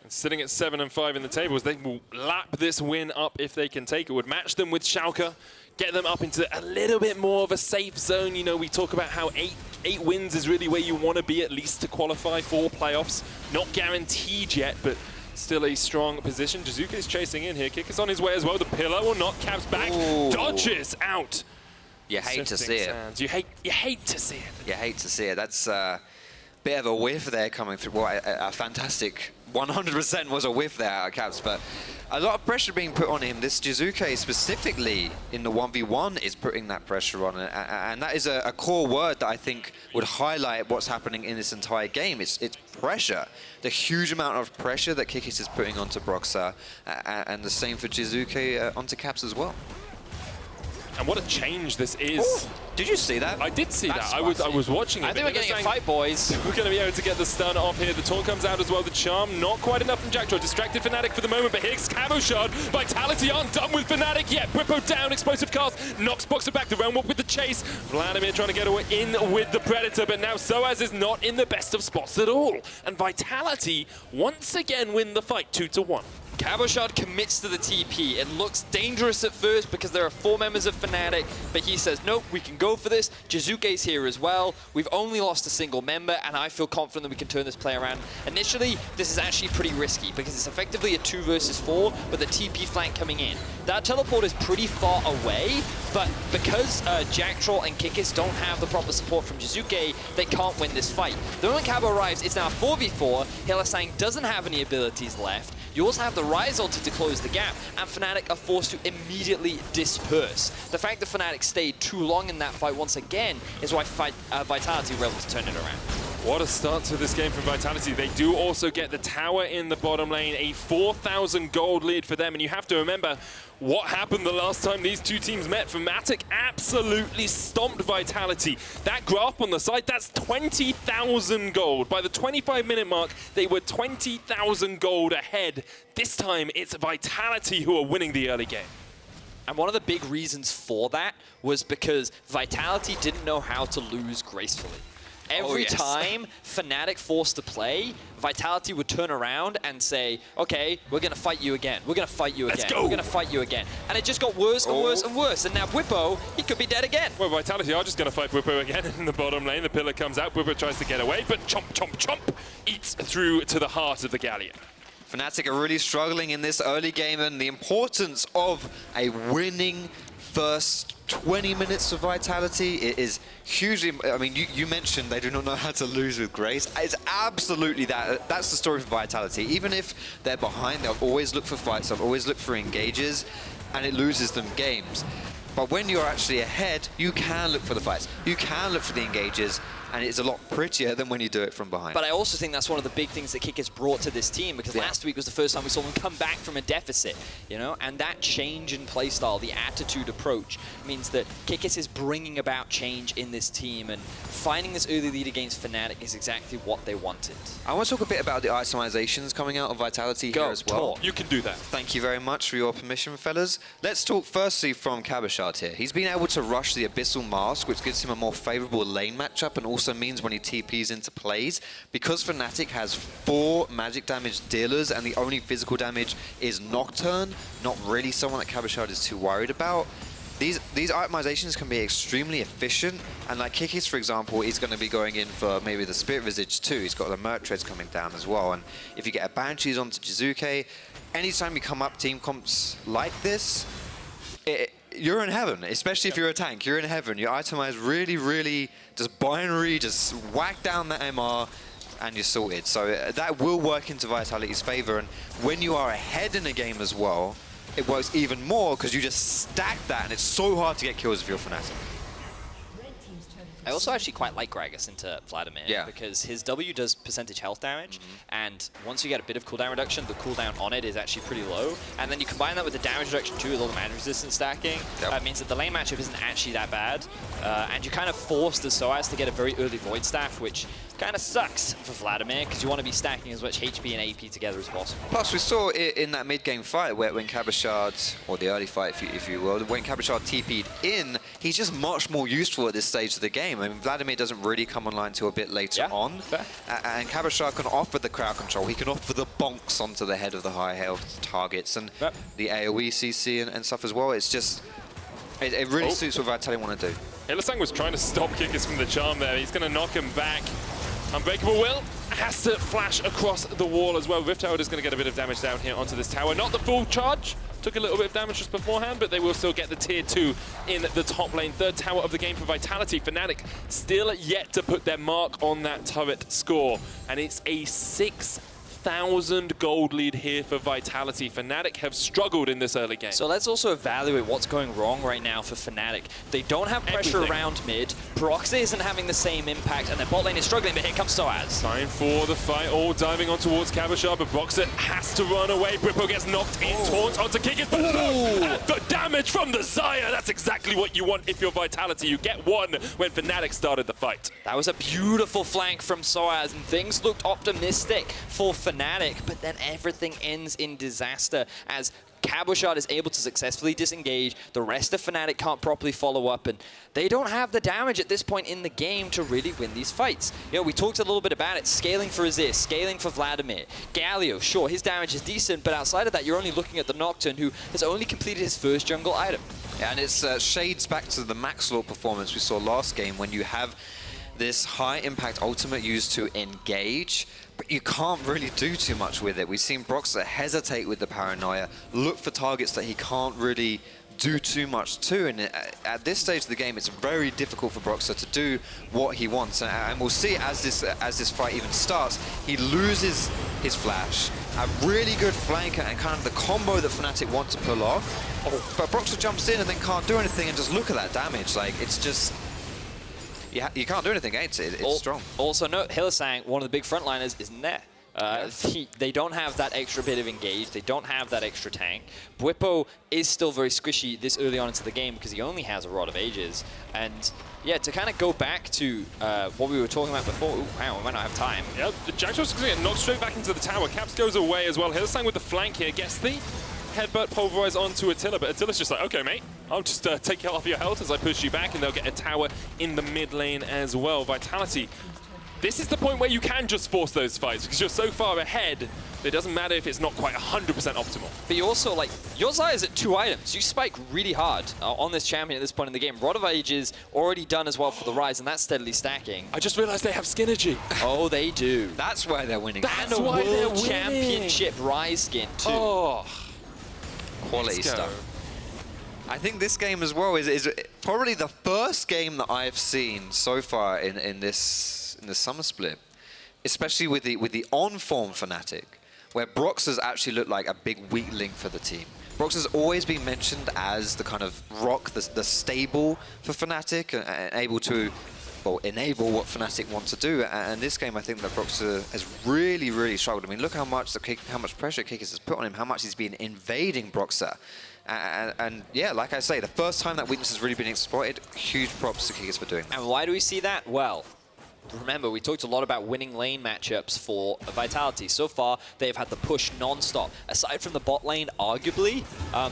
Sitting at 7 and 5 in the tables, they will lap this win up if they can take it. Would match them with Schalke, get them up into a little bit more of a safe zone. You know, we talk about how eight wins is really where you want to be, at least to qualify for playoffs. Not guaranteed yet, but still a strong position. Jiizuké is chasing in here. Kikis on his way as well. The pillar will knock Caps back. Ooh. Dodges out. You hate to see it. You hate to see it. You hate to see it. That's a bit of a whiff there coming through. Well, a fantastic 100% was a whiff there out of Caps, but a lot of pressure being put on him. This Jiizuké specifically in the 1v1 is putting that pressure on, and that is a core word that I think would highlight what's happening in this entire game. It's pressure. The huge amount of pressure that Kikis is putting onto Broxah, and the same for Jiizuké onto Caps as well. And what a change this is. Ooh. Did you see that? I did see that. I was watching it. I think we're getting a fight, boys. We're going to be able to get the stun off here. The taunt comes out as well. The charm, not quite enough from Jactroll. Distracted Fnatic for the moment, but here's Cabochard. Vitality aren't done with Fnatic yet. Bwipo down, explosive cast. Knocks Broxah back. The realm walk with the chase. Vladimir trying to get away in with the Predator, but now sOAZ is not in the best of spots at all. And Vitality once again win the fight 2-1. Cabochard commits to the TP. It looks dangerous at first because there are 4 members of Fnatic, but he says, nope, we can go for this. Jiizuké's here as well. We've only lost a single member, and I feel confident that we can turn this play around. Initially, this is actually pretty risky because it's effectively a 2 versus 4, but the TP flank coming in. That teleport is pretty far away, but because Jactroll and Kikis don't have the proper support from Jiizuké, they can't win this fight. The moment Cabo arrives, it's now 4v4. Hylissang doesn't have any abilities left. You also have the Ryze ulti to close the gap, and Fnatic are forced to immediately disperse. The fact that Fnatic stayed too long in that fight once again is why Vitality were able to turn it around. What a start to this game from Vitality. They do also get the tower in the bottom lane, a 4,000 gold lead for them. And you have to remember what happened the last time these two teams met. Fnatic absolutely stomped Vitality. That graph on the side, that's 20,000 gold. By the 25-minute mark, they were 20,000 gold ahead. This time, it's Vitality who are winning the early game. And one of the big reasons for that was because Vitality didn't know how to lose gracefully. Every time Fnatic forced to play, Vitality would turn around and say, okay, we're going to fight you again. We're going to fight you again. We're going to fight you again. And it just got worse and worse and worse. And now Bwipo, he could be dead again. Well, Vitality are just going to fight Bwipo again in the bottom lane. The pillar comes out. Bwipo tries to get away, but chomp, chomp, chomp eats through to the heart of the Galio. Fnatic are really struggling in this early game, and the importance of a winning first 20 minutes of Vitality is hugely... I mean, you mentioned they do not know how to lose with grace. It's absolutely that. That's the story for Vitality. Even if they're behind, they'll always look for fights, they'll always look for engages, and it loses them games. But when you're actually ahead, you can look for the fights. You can look for the engages, and it's a lot prettier than when you do it from behind. But I also think that's one of the big things that Kikis brought to this team, because last week was the first time we saw them come back from a deficit, you know? And that change in playstyle, the attitude approach, means that Kikis is bringing about change in this team, and finding this early lead against Fnatic is exactly what they wanted. I want to talk a bit about the itemizations coming out of Vitality here as well. You can do that. Thank you very much for your permission, fellas. Let's talk firstly from Cabochard here. He's been able to rush the Abyssal Mask, which gives him a more favorable lane matchup, and also means when he TPs into plays, because Fnatic has 4 magic damage dealers and the only physical damage is Nocturne, not really someone that Cabochard is too worried about. These itemizations can be extremely efficient, and like Kikis, for example, is going to be going in for maybe the Spirit Visage too. He's got the Merc Treads coming down as well, and if you get a Banshees onto Jiizuké, anytime you come up team comps like this, you're in heaven, especially if you're a tank. You're in heaven. You itemize really, really just binary, just whack down the MR, and you're sorted. So that will work into Vitality's favor, and when you are ahead in a game as well, it works even more because you just stack that, and it's so hard to get kills if you're Fnatic. I also actually quite like Gragas into Vladimir, because his W does percentage health damage, and once you get a bit of cooldown reduction, the cooldown on it is actually pretty low. And then you combine that with the damage reduction too, with all the mana resistance stacking, that means that the lane matchup isn't actually that bad. And you kind of force the sOAZ to get a very early Void Staff, which kind of sucks for Vladimir, because you want to be stacking as much HP and AP together as possible. Plus, we saw it in that mid-game fight when Cabochard, or the early fight if you will, when Cabochard TP'd in, he's just much more useful at this stage of the game. I mean, Vladimir doesn't really come online till a bit later on. And Cabochard can offer the crowd control, he can offer the bonks onto the head of the high health targets, and the AoE CC and stuff as well. It's just, it really suits what Vitality want to do. Hylissang was trying to stop Kikis from the charm there. He's going to knock him back. Unbreakable Will has to flash across the wall as well. Rift Tower is going to get a bit of damage down here onto this tower. Not the full charge. Took a little bit of damage just beforehand, but they will still get the tier 2 in the top lane. Third tower of the game for Vitality. Fnatic still yet to put their mark on that turret score. And it's a 6,000 gold lead here for Vitality. Fnatic have struggled in this early game. So let's also evaluate what's going wrong right now for Fnatic. They don't have pressure around mid. Broxah isn't having the same impact, and their bot lane is struggling, but here comes sOAZ. Time for the fight, all diving on towards Cabochard, but Broxah has to run away. Bwipo gets knocked in, taunt onto Kikis, but look at the damage from the Xayah. That's exactly what you want if you're Vitality. You get one when Fnatic started the fight. That was a beautiful flank from sOAZ, and things looked optimistic for Fnatic, but then everything ends in disaster as Cabochard is able to successfully disengage. The rest of Fnatic can't properly follow up, and they don't have the damage at this point in the game to really win these fights. You know, we talked a little bit about it. Scaling for Azir, scaling for Vladimir. Galio, sure, his damage is decent, but outside of that, you're only looking at the Nocturne, who has only completed his first jungle item. Yeah, and it's shades back to the Max Law performance we saw last game, when you have this high impact ultimate used to engage, but you can't really do too much with it. We've seen Broxah hesitate with the paranoia, look for targets that he can't really do too much to, and at this stage of the game it's very difficult for Broxah to do what he wants, and we'll see as this fight even starts, he loses his flash, a really good flank and kind of the combo that Fnatic want to pull off, but Broxah jumps in and then can't do anything, and just look at that damage, like it's just... You can't do anything against it. It's strong. Also note, Hylissang, one of the big frontliners, isn't there. They don't have that extra bit of engage. They don't have that extra tank. Bwipo is still very squishy this early on into the game because he only has a Rod of Ages. And yeah, to kind of go back to what we were talking about before. Ooh, hang on, we might not have time. Yeah, the Jactroll's going to get knocked straight back into the tower. Caps goes away as well. Hylissang with the flank here gets the headbutt pulverize onto Attila, but Attila's just like, okay, mate, I'll just take off your health as I push you back, and they'll get a tower in the mid lane as well. Vitality this is the point where you can just force those fights because you're so far ahead. It doesn't matter if it's not quite 100% optimal. But you also, like, your Xayah is at 2 items. You spike really hard on this champion at this point in the game. Rod of Ages already done as well for the Ryze, and that's steadily stacking. I just realized they have Skinergy. Oh, they do. That's why they're winning. And a World Championship Ryze skin, too. Oh, Quality stuff. I think this game as well is probably the first game that I've seen so far in this summer split, especially with the on-form Fnatic, where Broxah's actually looked like a big weak link for the team. Broxah's always been mentioned as the kind of rock, the stable for Fnatic, and able to, well, enable what Fnatic want to do. And this game, I think that Broxah has really, really struggled. I mean, look how much pressure Kikis has put on him, how much he's been invading Broxah. And yeah, like I say, the first time that weakness has really been exploited, huge props to Kikis for doing that. And why do we see that? Well, remember, we talked a lot about winning lane matchups for Vitality. So far, they've had the push non-stop. Aside from the bot lane, arguably,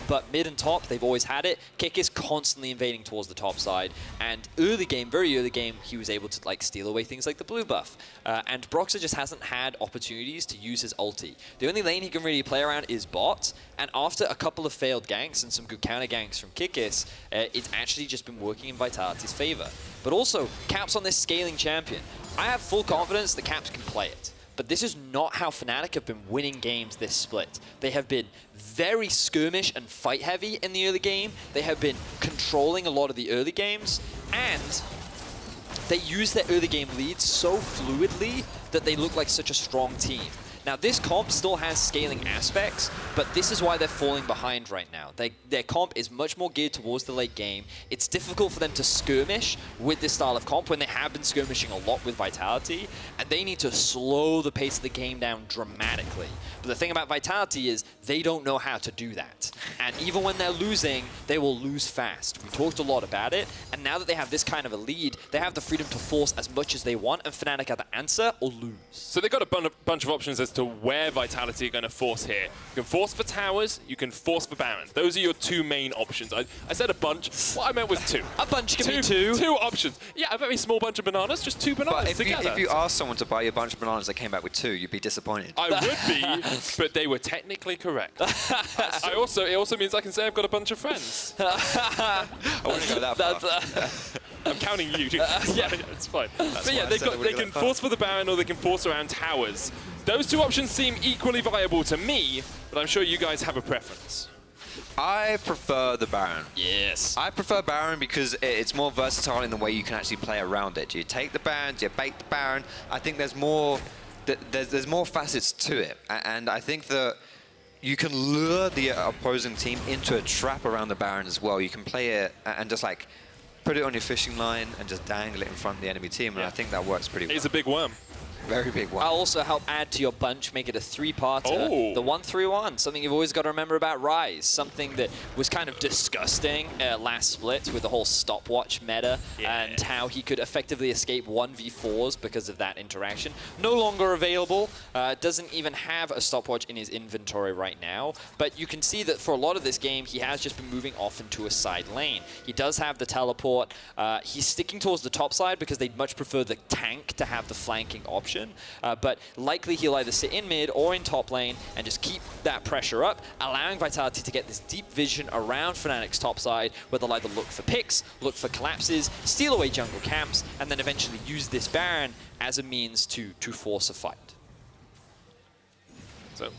but mid and top, they've always had it. Kikis constantly invading towards the top side. And early game, very early game, he was able to like steal away things like the blue buff. And Broxah just hasn't had opportunities to use his ulti. The only lane he can really play around is bot. And after a couple of failed ganks and some good counter ganks from Kikis, it's actually just been working in Vitality's favor. But also, Caps on this scaling champion. I have full confidence that Caps can play it. But this is not how Fnatic have been winning games this split. They have been very skirmish and fight heavy in the early game. They have been controlling a lot of the early games. And they use their early game leads so fluidly that they look like such a strong team. Now, this comp still has scaling aspects, but this is why they're falling behind right now. Their comp is much more geared towards the late game. It's difficult for them to skirmish with this style of comp when they have been skirmishing a lot with Vitality, and they need to slow the pace of the game down dramatically. But the thing about Vitality is they don't know how to do that. And even when they're losing, they will lose fast. We talked a lot about it, and now that they have this kind of a lead, they have the freedom to force as much as they want, and Fnatic either answer or lose. So they've got a bunch of options as to where Vitality are going to force here. You can force for towers, you can force for Baron. Those are your two main options. I said a bunch. What I meant was two. A bunch can be two. Two options. Yeah, a very small bunch of bananas, just two bananas together. If you asked someone to buy you a bunch of bananas that came back with two, you'd be disappointed. I would be, but they were technically correct. It also means I can say I've got a bunch of friends. I wouldn't go that far. I'm counting you. Yeah, it's fine. But yeah, they can force for the Baron or they can force around towers. Those two options seem equally viable to me, but I'm sure you guys have a preference. I prefer the Baron. Yes. I prefer Baron because it's more versatile in the way you can actually play around it. Do you take the Baron? Do you bait the Baron? I think there's more facets to it. And I think that you can lure the opposing team into a trap around the Baron as well. You can play it and just like put it on your fishing line and just dangle it in front of the enemy team. And I think that works pretty well. It's a big worm. Very big one. I'll also help add to your bunch, make it a 3-parter. Oh. The 1-3-1, something you've always got to remember about Ryze. Something that was kind of disgusting last split with the whole stopwatch meta and how he could effectively escape 1v4s because of that interaction. No longer available. Doesn't even have a stopwatch in his inventory right now. But you can see that for a lot of this game, he has just been moving off into a side lane. He does have the teleport. He's sticking towards the top side because they'd much prefer the tank to have the flanking option. But likely he'll either sit in mid or in top lane and just keep that pressure up, allowing Vitality to get this deep vision around Fnatic's top side, where they'll either look for picks, look for collapses, steal away jungle camps, and then eventually use this Baron as a means to force a fight. So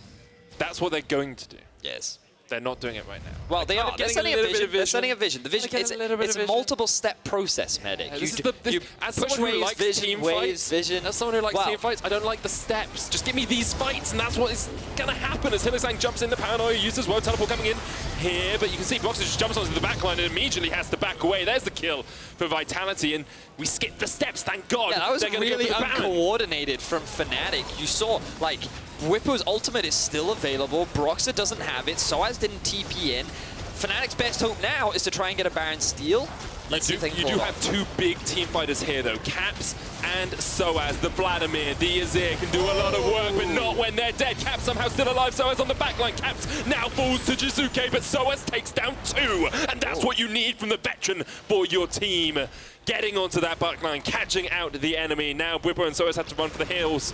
that's what they're going to do. Yes. They're not doing it right now. Well, they are. They're setting a vision. They're setting a vision. The vision, it's a multiple-step process, Medic. As someone who likes team fights, as someone who likes team fights, I don't like the steps. Just give me these fights, and that's what is going to happen as Hylissang jumps in the paranoia, uses World Teleport coming in here, but you can see Broxah just jumps onto the backline and immediately has to back away. There's the kill for Vitality, and we skipped the steps, thank God. Yeah, that was really uncoordinated from Fnatic. You saw, like, Bwipo's ultimate is still available. Broxah doesn't have it. sOAZ didn't TP in. Fnatic's best hope now is to try and get a Baron steal. You do have two big team fighters here, though. Caps and sOAZ. The Vladimir, the Azir can do a lot of work, but not when they're dead. Caps somehow still alive. sOAZ on the backline. Caps now falls to Jiizuké, but sOAZ takes down 2. And that's what you need from the veteran for your team. Getting onto that backline, catching out the enemy. Now Bwipo and sOAZ have to run for the hills.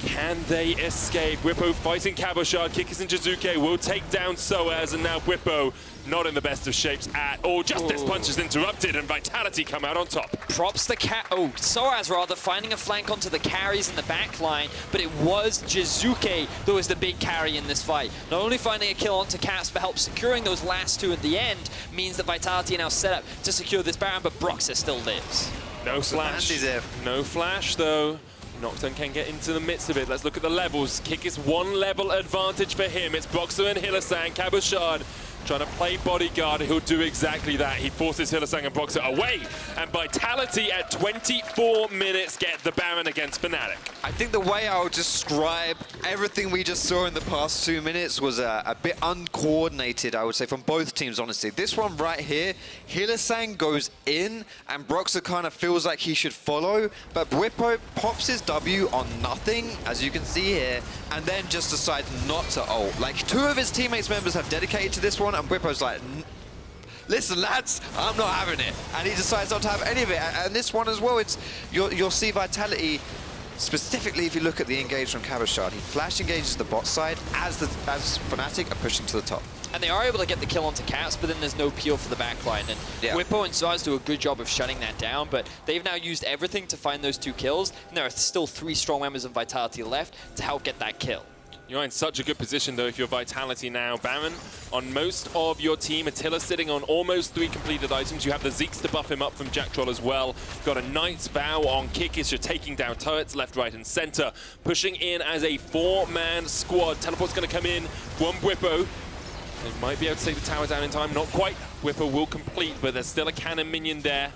Can they escape? Bwipo fighting Cabochard. Kikis and Jiizuké will take down sOAZ, and now Bwipo not in the best of shapes at all. Justice Punch is interrupted, and Vitality come out on top. Props the sOAZ rather, finding a flank onto the carries in the back line, but it was Jiizuké that was the big carry in this fight. Not only finding a kill onto Caps, but help securing those last 2 at the end means that Vitality are now set up to secure this Baron, but Broxah still lives. No flash. No flash, though. Nocturne can get into the midst of it. Let's look at the levels. Kikis 1 level advantage for him. It's Broxah and Hylissang. Cabochard trying to play bodyguard. He'll do exactly that. He forces Hylissang and Broxah away. And Vitality at 24 minutes get the Baron against Fnatic. I think the way I would describe everything we just saw in the past 2 minutes was a bit uncoordinated, I would say, from both teams, honestly. This one right here, Hylissang goes in, and Broxah kind of feels like he should follow, but Bwipo pops his W on nothing, as you can see here, and then just decides not to ult. Like, 2 of his teammates members have dedicated to this one, and Bwipo's like, listen, lads, I'm not having it. And he decides not to have any of it. And this one as well, you'll see Vitality, specifically if you look at the engage from Cabochard, he flash engages the bot side as Fnatic are pushing to the top. And they are able to get the kill onto Caps, but then there's no peel for the backline. And Bwipo and sOAZ do a good job of shutting that down, but they've now used everything to find those 2 kills. And there are still 3 strong members of Vitality left to help get that kill. You're in such a good position, though, if you're Vitality now. Baron on most of your team. Attila sitting on almost 3 completed items. You have the Zeeks to buff him up from Jactroll as well. Got a Knight's Vow on Kikis. You're taking down turrets left, right, and center. Pushing in as a 4-man squad. Teleport's going to come in. One Bwipo. They might be able to take the tower down in time. Not quite. Bwipo will complete, but there's still a cannon minion there.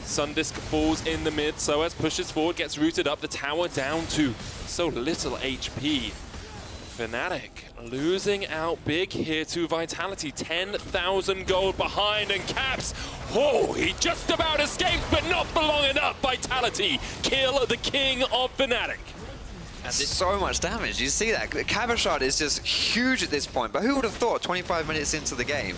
Sundisk falls in the mid. sOAZ pushes forward, gets rooted up. The tower down to so little HP. Fnatic losing out big here to Vitality. 10,000 gold behind, and Caps, oh, he just about escaped, but not for long enough. Vitality kill the king of Fnatic. And so much damage, you see that? Cabochard is just huge at this point, but who would have thought 25 minutes into the game,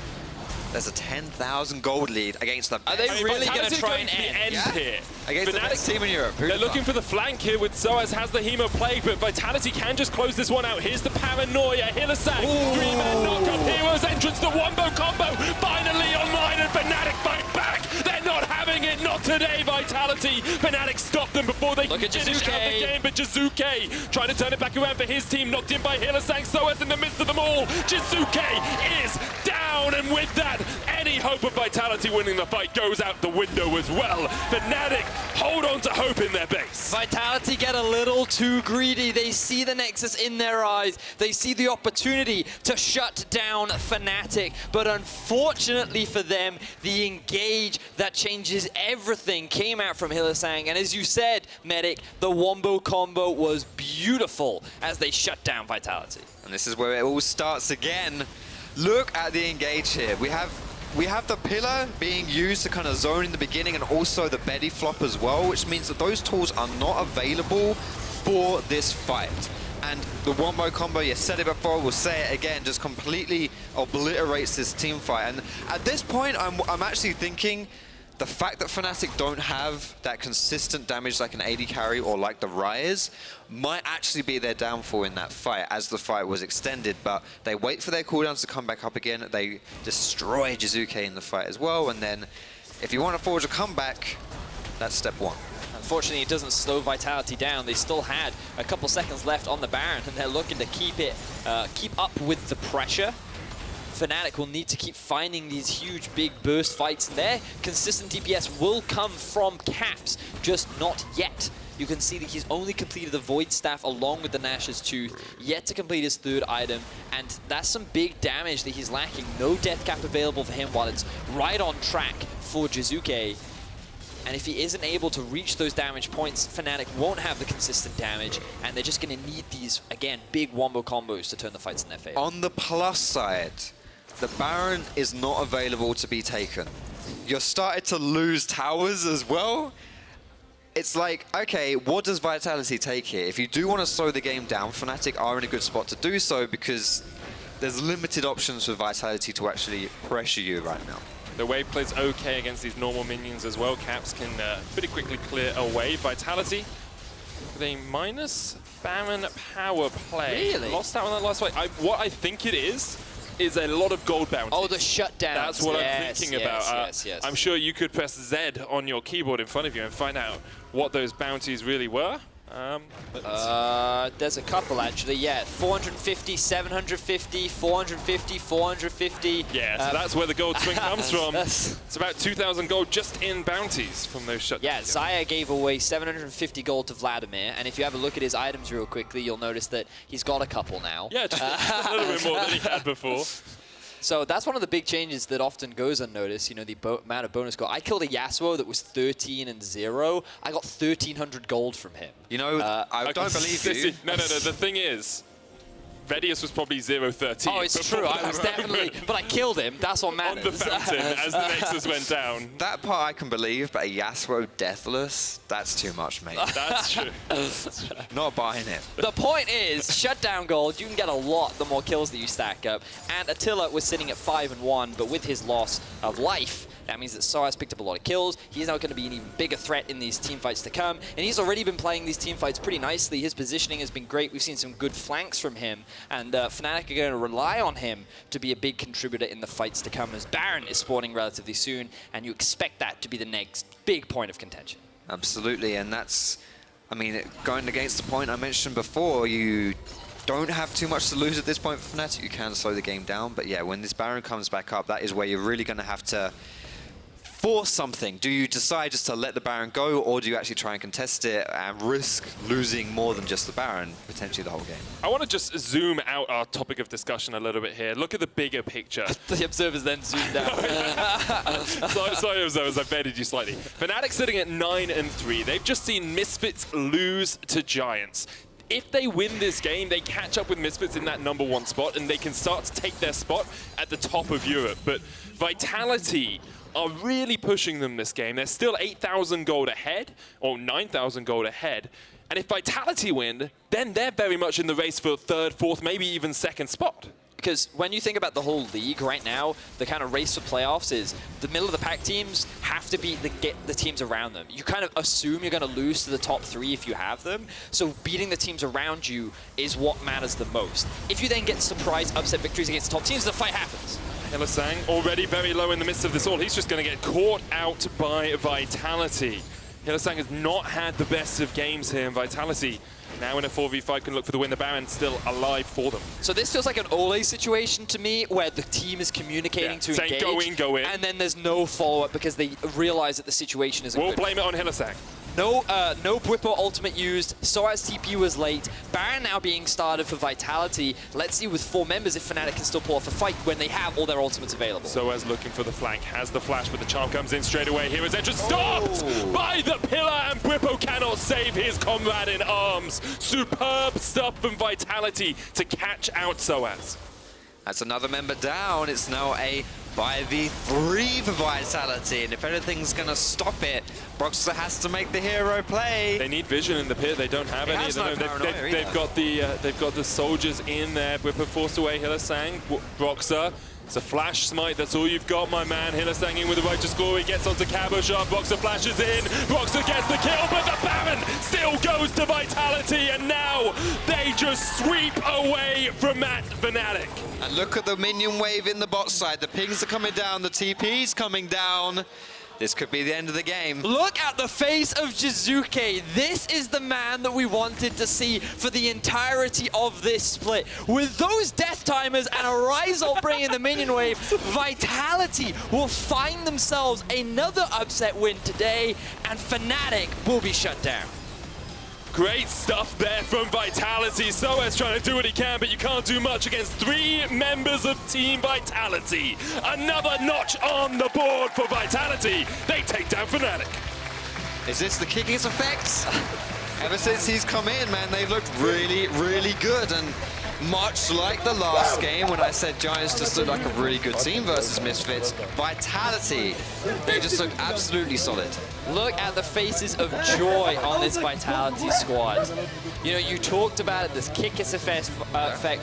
there's a 10,000 gold lead against the best. Are they really going to try and end here? Against the best team in Europe. They're looking for the flank here with sOAZ has the Hemo play, but Vitality can just close this one out. Here's the paranoia. Hylissang, 3-man knock-up. Hero's entrance, the wombo combo finally online, and Fnatic fight back. They're not having it, not today, Vitality. Fnatic stopped them before they Look at finish out the game, but Jiizuké trying to turn it back around for his team, knocked in by Hylissang. sOAZ in the midst of them all. Jiizuké is down, and with that, any hope of Vitality winning the fight goes out the window as well. Fnatic hold on to hope in their base. Vitality get a little too greedy. They see the Nexus in their eyes. They see the opportunity to shut down Fnatic. But unfortunately for them, the engage that changes everything came out from Hylissang. And as you said, Medic, the wombo combo was beautiful as they shut down Vitality. And this is where it all starts again. Look at the engage here. We have the pillar being used to kind of zone in the beginning, and also the Betty flop as well, which means that those tools are not available for this fight. And the wombo combo, you said it before, we'll say it again, just completely obliterates this team fight. And at this point, I'm actually thinking the fact that Fnatic don't have that consistent damage like an AD carry or like the Ryze might actually be their downfall in that fight as the fight was extended, but they wait for their cooldowns to come back up again. They destroy Jiizuké in the fight as well, and then if you want to forge a comeback, that's step 1. Unfortunately, it doesn't slow Vitality down. They still had a couple seconds left on the Baron, and they're looking to keep up with the pressure. Fnatic will need to keep finding these huge, big burst fights. Their consistent DPS will come from Caps, just not yet. You can see that he's only completed the Void Staff along with the Nash's Tooth, yet to complete his 3rd item, and that's some big damage that he's lacking. No Death Cap available for him while it's right on track for Jiizuké. And if he isn't able to reach those damage points, Fnatic won't have the consistent damage, and they're just going to need these, again, big wombo combos to turn the fights in their favor. On the plus side, the Baron is not available to be taken. you're starting to lose towers as well. It's like, okay, what does Vitality take here? If you do want to slow the game down, Fnatic are in a good spot to do so because there's limited options for Vitality to actually pressure you right now. The wave plays okay against these normal minions as well. Caps can pretty quickly clear away. Vitality with a minus Baron power play. Really? Lost out on that last fight. What I think it is a lot of gold bounties. Oh, the shutdown. That's what I'm thinking about. Yes. I'm sure you could press Z on your keyboard in front of you and find out what those bounties really were. There's a couple actually, yeah. 450, 750, 450, 450. Yeah, so that's where the gold swing comes from. It's about 2,000 gold just in bounties from those shutdowns. Yeah, Xayah gave away 750 gold to Vladimir, and if you have a look at his items real quickly, you'll notice that he's got a couple now. Yeah, just a little bit more than he had before. So that's one of the big changes that often goes unnoticed, you know, the amount of bonus gold. I killed a Yasuo that was 13 and 0. I got 1,300 gold from him. You know, I don't believe you. No, the thing is, Vedius was probably 0-13. Oh, it's true. I was definitely... But I killed him. That's what matters. On the fountain as the Nexus went down. That part I can believe, but a Yasuo deathless, that's too much, mate. That's true. Not buying it. The point is, shutdown gold, you can get a lot the more kills that you stack up. And Attila was sitting at 5-1, but with his loss of life, that means that sOAZ picked up a lot of kills. He's now going to be an even bigger threat in these teamfights to come. And he's already been playing these teamfights pretty nicely. His positioning has been great. We've seen some good flanks from him. And Fnatic are going to rely on him to be a big contributor in the fights to come as Baron is spawning relatively soon. And you expect that to be the next big point of contention. Absolutely. And that's, I mean, going against the point I mentioned before, you don't have too much to lose at this point for Fnatic. You can slow the game down. But yeah, when this Baron comes back up, that is where you're really going to have to force something. Do you decide just to let the Baron go, or do you actually try and contest it and risk losing more than just the Baron, potentially the whole game? I want to just zoom out our topic of discussion a little bit here. Look at the bigger picture. The observers then zoomed out. Sorry, observers, I baited you slightly. Fnatic sitting at 9-3. They've just seen Misfits lose to Giants. If they win this game, they catch up with Misfits in that #1 spot, and they can start to take their spot at the top of Europe. But Vitality are really pushing them this game. They're still 8,000 gold ahead, or 9,000 gold ahead. And if Vitality win, then they're very much in the race for 3rd, 4th, maybe even 2nd spot. Because when you think about the whole league right now, the kind of race for playoffs is the middle of the pack teams have to beat the teams around them. You kind of assume you're going to lose to the top 3 if you have them. So beating the teams around you is what matters the most. If you then get surprise upset victories against the top teams, the fight happens. Hylissang already very low in the midst of this all. He's just going to get caught out by Vitality. Hylissang has not had the best of games here, and Vitality now in a 4v5 can look for the win. The Baron still alive for them. So this feels like an Ole situation to me, where the team is communicating to engage. Go in. And then there's no follow-up because they realize that the situation isn't We'll good. blame it on Hylissang. No Bwipo ultimate used, sOAZ TP was late, Baron now being started for Vitality. Let's see with 4 members if Fnatic can still pull off a fight when they have all their ultimates available. sOAZ looking for the flank, has the flash, but the charm comes in straight away. Here is entrance stopped by the pillar, and Bwipo cannot save his comrade in arms. Superb stuff from Vitality to catch out sOAZ. That's another member down. It's now a 5v3 for Vitality, and if anything's going to stop it, Broxah has to make the hero play. They need vision in the pit. They don't have any. They've got the soldiers in there. Bwipo forced away Hylissang. Broxah. It's a flash smite, that's all you've got, my man. Hylissang in with the righteous glory, gets onto Cabochard, Broxah flashes in, Broxah gets the kill, but the Baron still goes to Vitality, and now they just sweep away from that Fnatic. And look at the minion wave in the bot side. The pings are coming down, the TP's coming down. This could be the end of the game. Look at the face of Jiizuké. This is the man that we wanted to see for the entirety of this split. With those death timers and a Ryze ult bringing the minion wave, Vitality will find themselves another upset win today, and Fnatic will be shut down. Great stuff there from Vitality. sOAZ trying to do what he can, but you can't do much against 3 members of Team Vitality. Another notch on the board for Vitality. They take down Fnatic. Is this the Kikis effect? Ever since he's come in, man, they've looked really, really good. And much like the last game when I said Giants just looked like a really good team versus Misfits, Vitality, they just look absolutely solid. Look at the faces of joy on this Vitality squad. You know, you talked about it, this Kikis effect,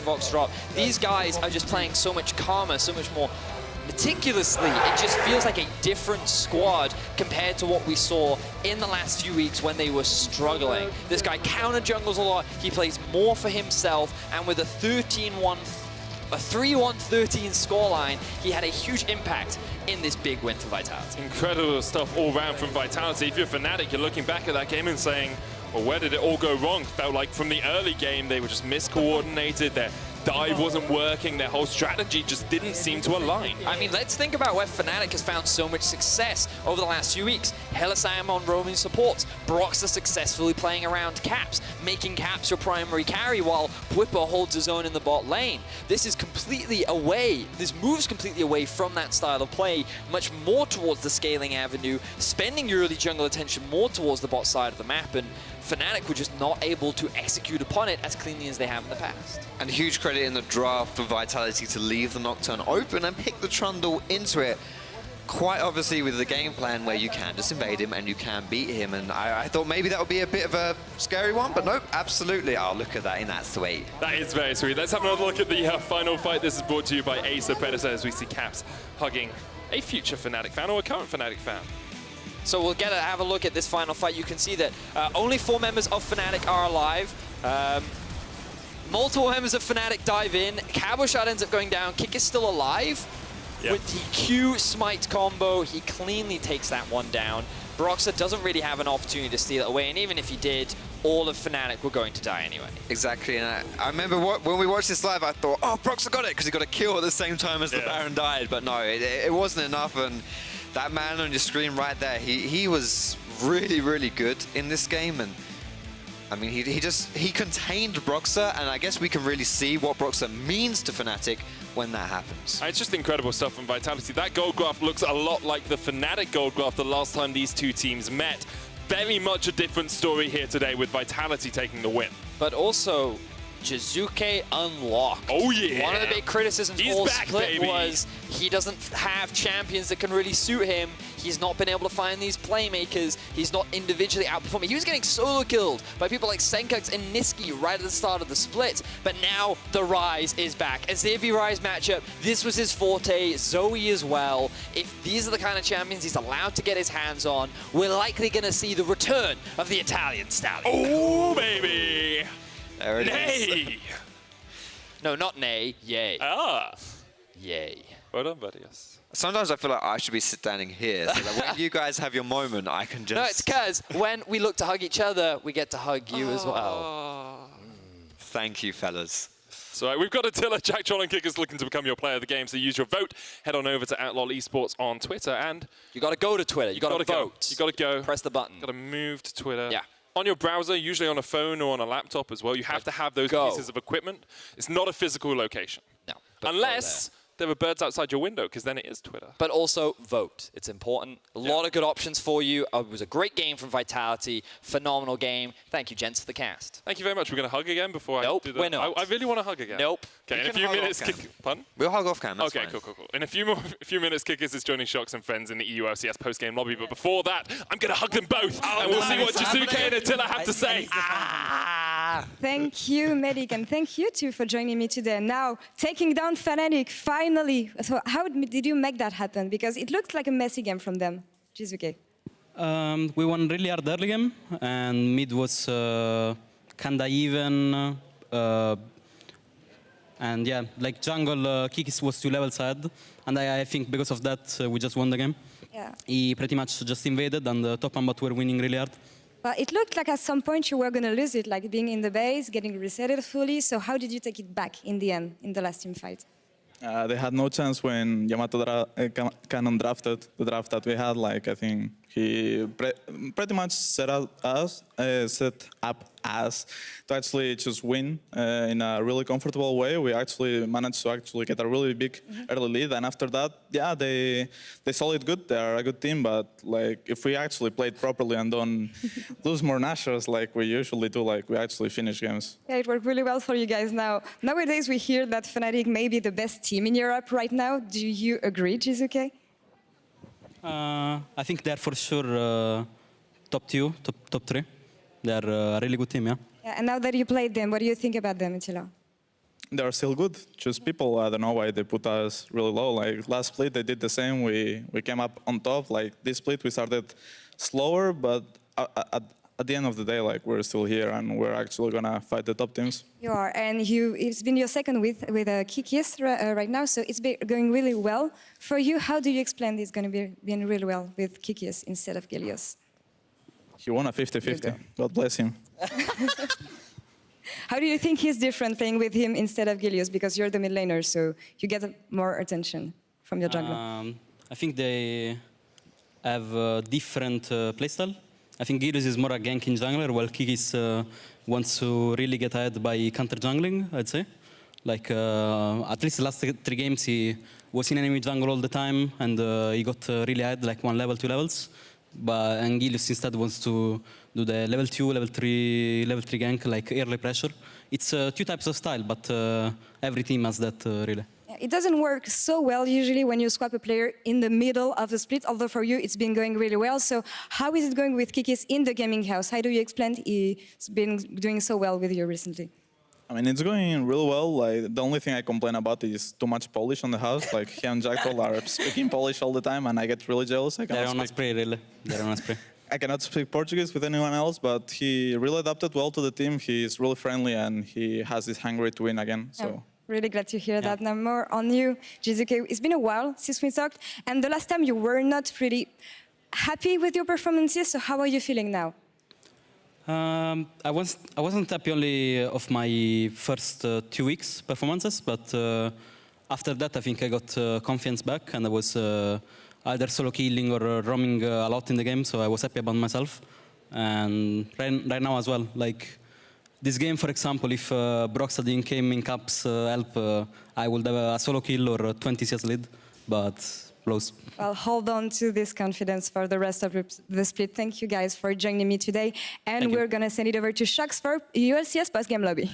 Foxdrop. These guys are just playing so much calmer, so much more meticulously. It just feels like a different squad compared to what we saw in the last few weeks when they were struggling. This guy counter jungles a lot, he plays more for himself, and with a 3-1-13 scoreline, he had a huge impact in this big win for Vitality. Incredible stuff all round from Vitality. If you're Fnatic, you're looking back at that game and saying, well, where did it all go wrong? Felt like from the early game, they were just miscoordinated. Their dive wasn't working. Their whole strategy just didn't seem to align. I mean, let's think about where Fnatic has found so much success over the last few weeks. Hylissang on roaming supports. Broxah successfully playing around Caps, making Caps your primary carry while Bwipo holds his own in the bot lane. This is completely away. This moves completely away from that style of play, much more towards the scaling avenue, spending your early jungle attention more towards the bot side of the map, and Fnatic were just not able to execute upon it as cleanly as they have in the past. And huge credit in the draft for Vitality to leave the Nocturne open and pick the Trundle into it. Quite obviously with the game plan where you can just invade him and you can beat him. And I thought maybe that would be a bit of a scary one, but nope, absolutely. Oh, look at that, and that's sweet. That is very sweet. Let's have another look at the final fight. This is brought to you by Acer Predator as we see Caps hugging a future Fnatic fan or a current Fnatic fan. So we'll have a look at this final fight. You can see that only 4 members of Fnatic are alive. Multiple members of Fnatic dive in. Cabochard ends up going down. Kikis still alive. Yep. With the Q smite combo, he cleanly takes that one down. Broxah doesn't really have an opportunity to steal it away, and even if he did, all of Fnatic were going to die anyway. Exactly, and I remember when we watched this live, I thought, oh, Broxah got it, because he got a kill at the same time as the Baron died, but no, it wasn't enough, and that man on your screen right there, he was really, really good in this game, and I mean, he contained Broxah, and I guess we can really see what Broxah means to Fnatic when that happens. It's just incredible stuff from Vitality. That gold graph looks a lot like the Fnatic gold graph the last time these two teams met. Very much a different story here today with Vitality taking the win. But also, Jiizuké unlocked. Oh yeah! One of the big criticisms all Split was he doesn't have champions that can really suit him. He's not been able to find these playmakers. He's not individually outperforming. He was getting solo killed by people like Sjokz and Niski right at the start of the split. But now the Ryze is back. Azir v Ryze matchup, this was his forte. Zoe as well. If these are the kind of champions he's allowed to get his hands on, we're likely going to see the return of the Italian stallion. Oh, baby! There it is. No, not nay. Yay. Ah. Yay. Well done, Vedius. Sometimes I feel like I should be standing here, so that when you guys have your moment, I can just... No, it's because when we look to hug each other, we get to hug you as well. Thank you, fellas. So we've got Attila, Jactroll, and Kikis looking to become your player of the game, so use your vote. Head on over to @LOLesports on Twitter, and... You got to go to Twitter. You got to vote. You got to go. Press the button. Got to move to Twitter. Yeah. On your browser, usually on a phone or on a laptop as well, you have to have those pieces of equipment. It's not a physical location. No. Unless there are birds outside your window, because then it is Twitter. But also vote. It's important. A lot of good options for you. It was a great game from Vitality. Phenomenal game. Thank you, gents, for the cast. Thank you very much. We're going to hug again before I do that. We're not. I really want to hug again. Nope. Okay, in a few minutes... Pardon? We'll hug off cam, that's okay, fine. cool. In a few minutes, Kikis is joining Sjokz and friends in the EU LCS post-game lobby. But before that, I'm going to hug them both. and we'll see what Jiizuké and Attila have to say. Thank you, Medic, and thank you too for joining me today. Now, taking down Fnatic, finally. So how did you make that happen? Because it looked like a messy game from them. Jiizuké. We won really hard early game, and mid was kinda even. And yeah, like jungle, Kikis was 2 levels ahead, and I think because of that, we just won the game. Yeah. He pretty much just invaded, and the top and bot were winning really hard. But it looked like at some point you were going to lose it, like being in the base, getting resetted fully. So how did you take it back in the end, in the last team fight? They had no chance when Yamato Cannon drafted the draft that we had, like I think He pretty much set up us to actually just win in a really comfortable way. We actually managed to get a really big early lead, and after that, yeah, they sold it good. They are a good team, but like if we actually played properly and don't lose more nashers like we usually do, like we actually finish games. Yeah, it worked really well for you guys now. Nowadays, we hear that Fnatic may be the best team in Europe right now. Do you agree, Jiizuké? I think they're for sure top 2, top 3. They're a really good team, yeah. Yeah. And now that you played them, what do you think about them, Attila? They're still good. Just people, I don't know why they put us really low. Like last split, they did the same. We came up on top. Like this split, we started slower, but at the end of the day, like we're still here and we're actually gonna fight the top teams. You are, and it's been your second with Kikis right now, so it's been going really well for you. How do you explain this going to be being really well with Kikis instead of Gilios? He won a 50-50. God bless him. How do you think he's different playing with him instead of Gilios? Because you're the mid laner, so you get more attention from your jungler. I think they have a different playstyle. I think Vedius is more a ganking jungler, while Kikis wants to really get ahead by counter jungling, I'd say. Like, at least the last 3 games, he was in enemy jungle all the time, and he got really ahead, like 1 level, 2 levels. And Vedius instead wants to do the level 2, level 3 gank, like early pressure. It's 2 types of style, but every team has that, really. It doesn't work so well usually when you swap a player in the middle of the split, although for you it's been going really well. So how is it going with Kikis in the gaming house? How do you explain he's been doing so well with you recently? I mean, it's going really well. Like the only thing I complain about is too much Polish on the house. Like he and Jactroll are speaking Polish all the time, and I get really jealous. They're on a spray, really. They're on a spray. I cannot speak Portuguese with anyone else, but he really adapted well to the team. He's really friendly, and he has this hunger to win again. So. Yeah. Really glad to hear that. Now more on you, Jiizuké. It's been a while since we talked, and the last time you were not pretty happy with your performances, so how are you feeling now? I wasn't happy only of my first 2 weeks performances, but after that I think I got confidence back, and I was either solo killing or roaming a lot in the game, so I was happy about myself. And right now as well, like this game, for example, if Broxah didn't came in caps help, I would have a solo kill or a 20 CS lead, but close. Well, hold on to this confidence for the rest of the split. Thank you guys for joining me today. And we're going to send it over to Sjokz for LCS post-game lobby.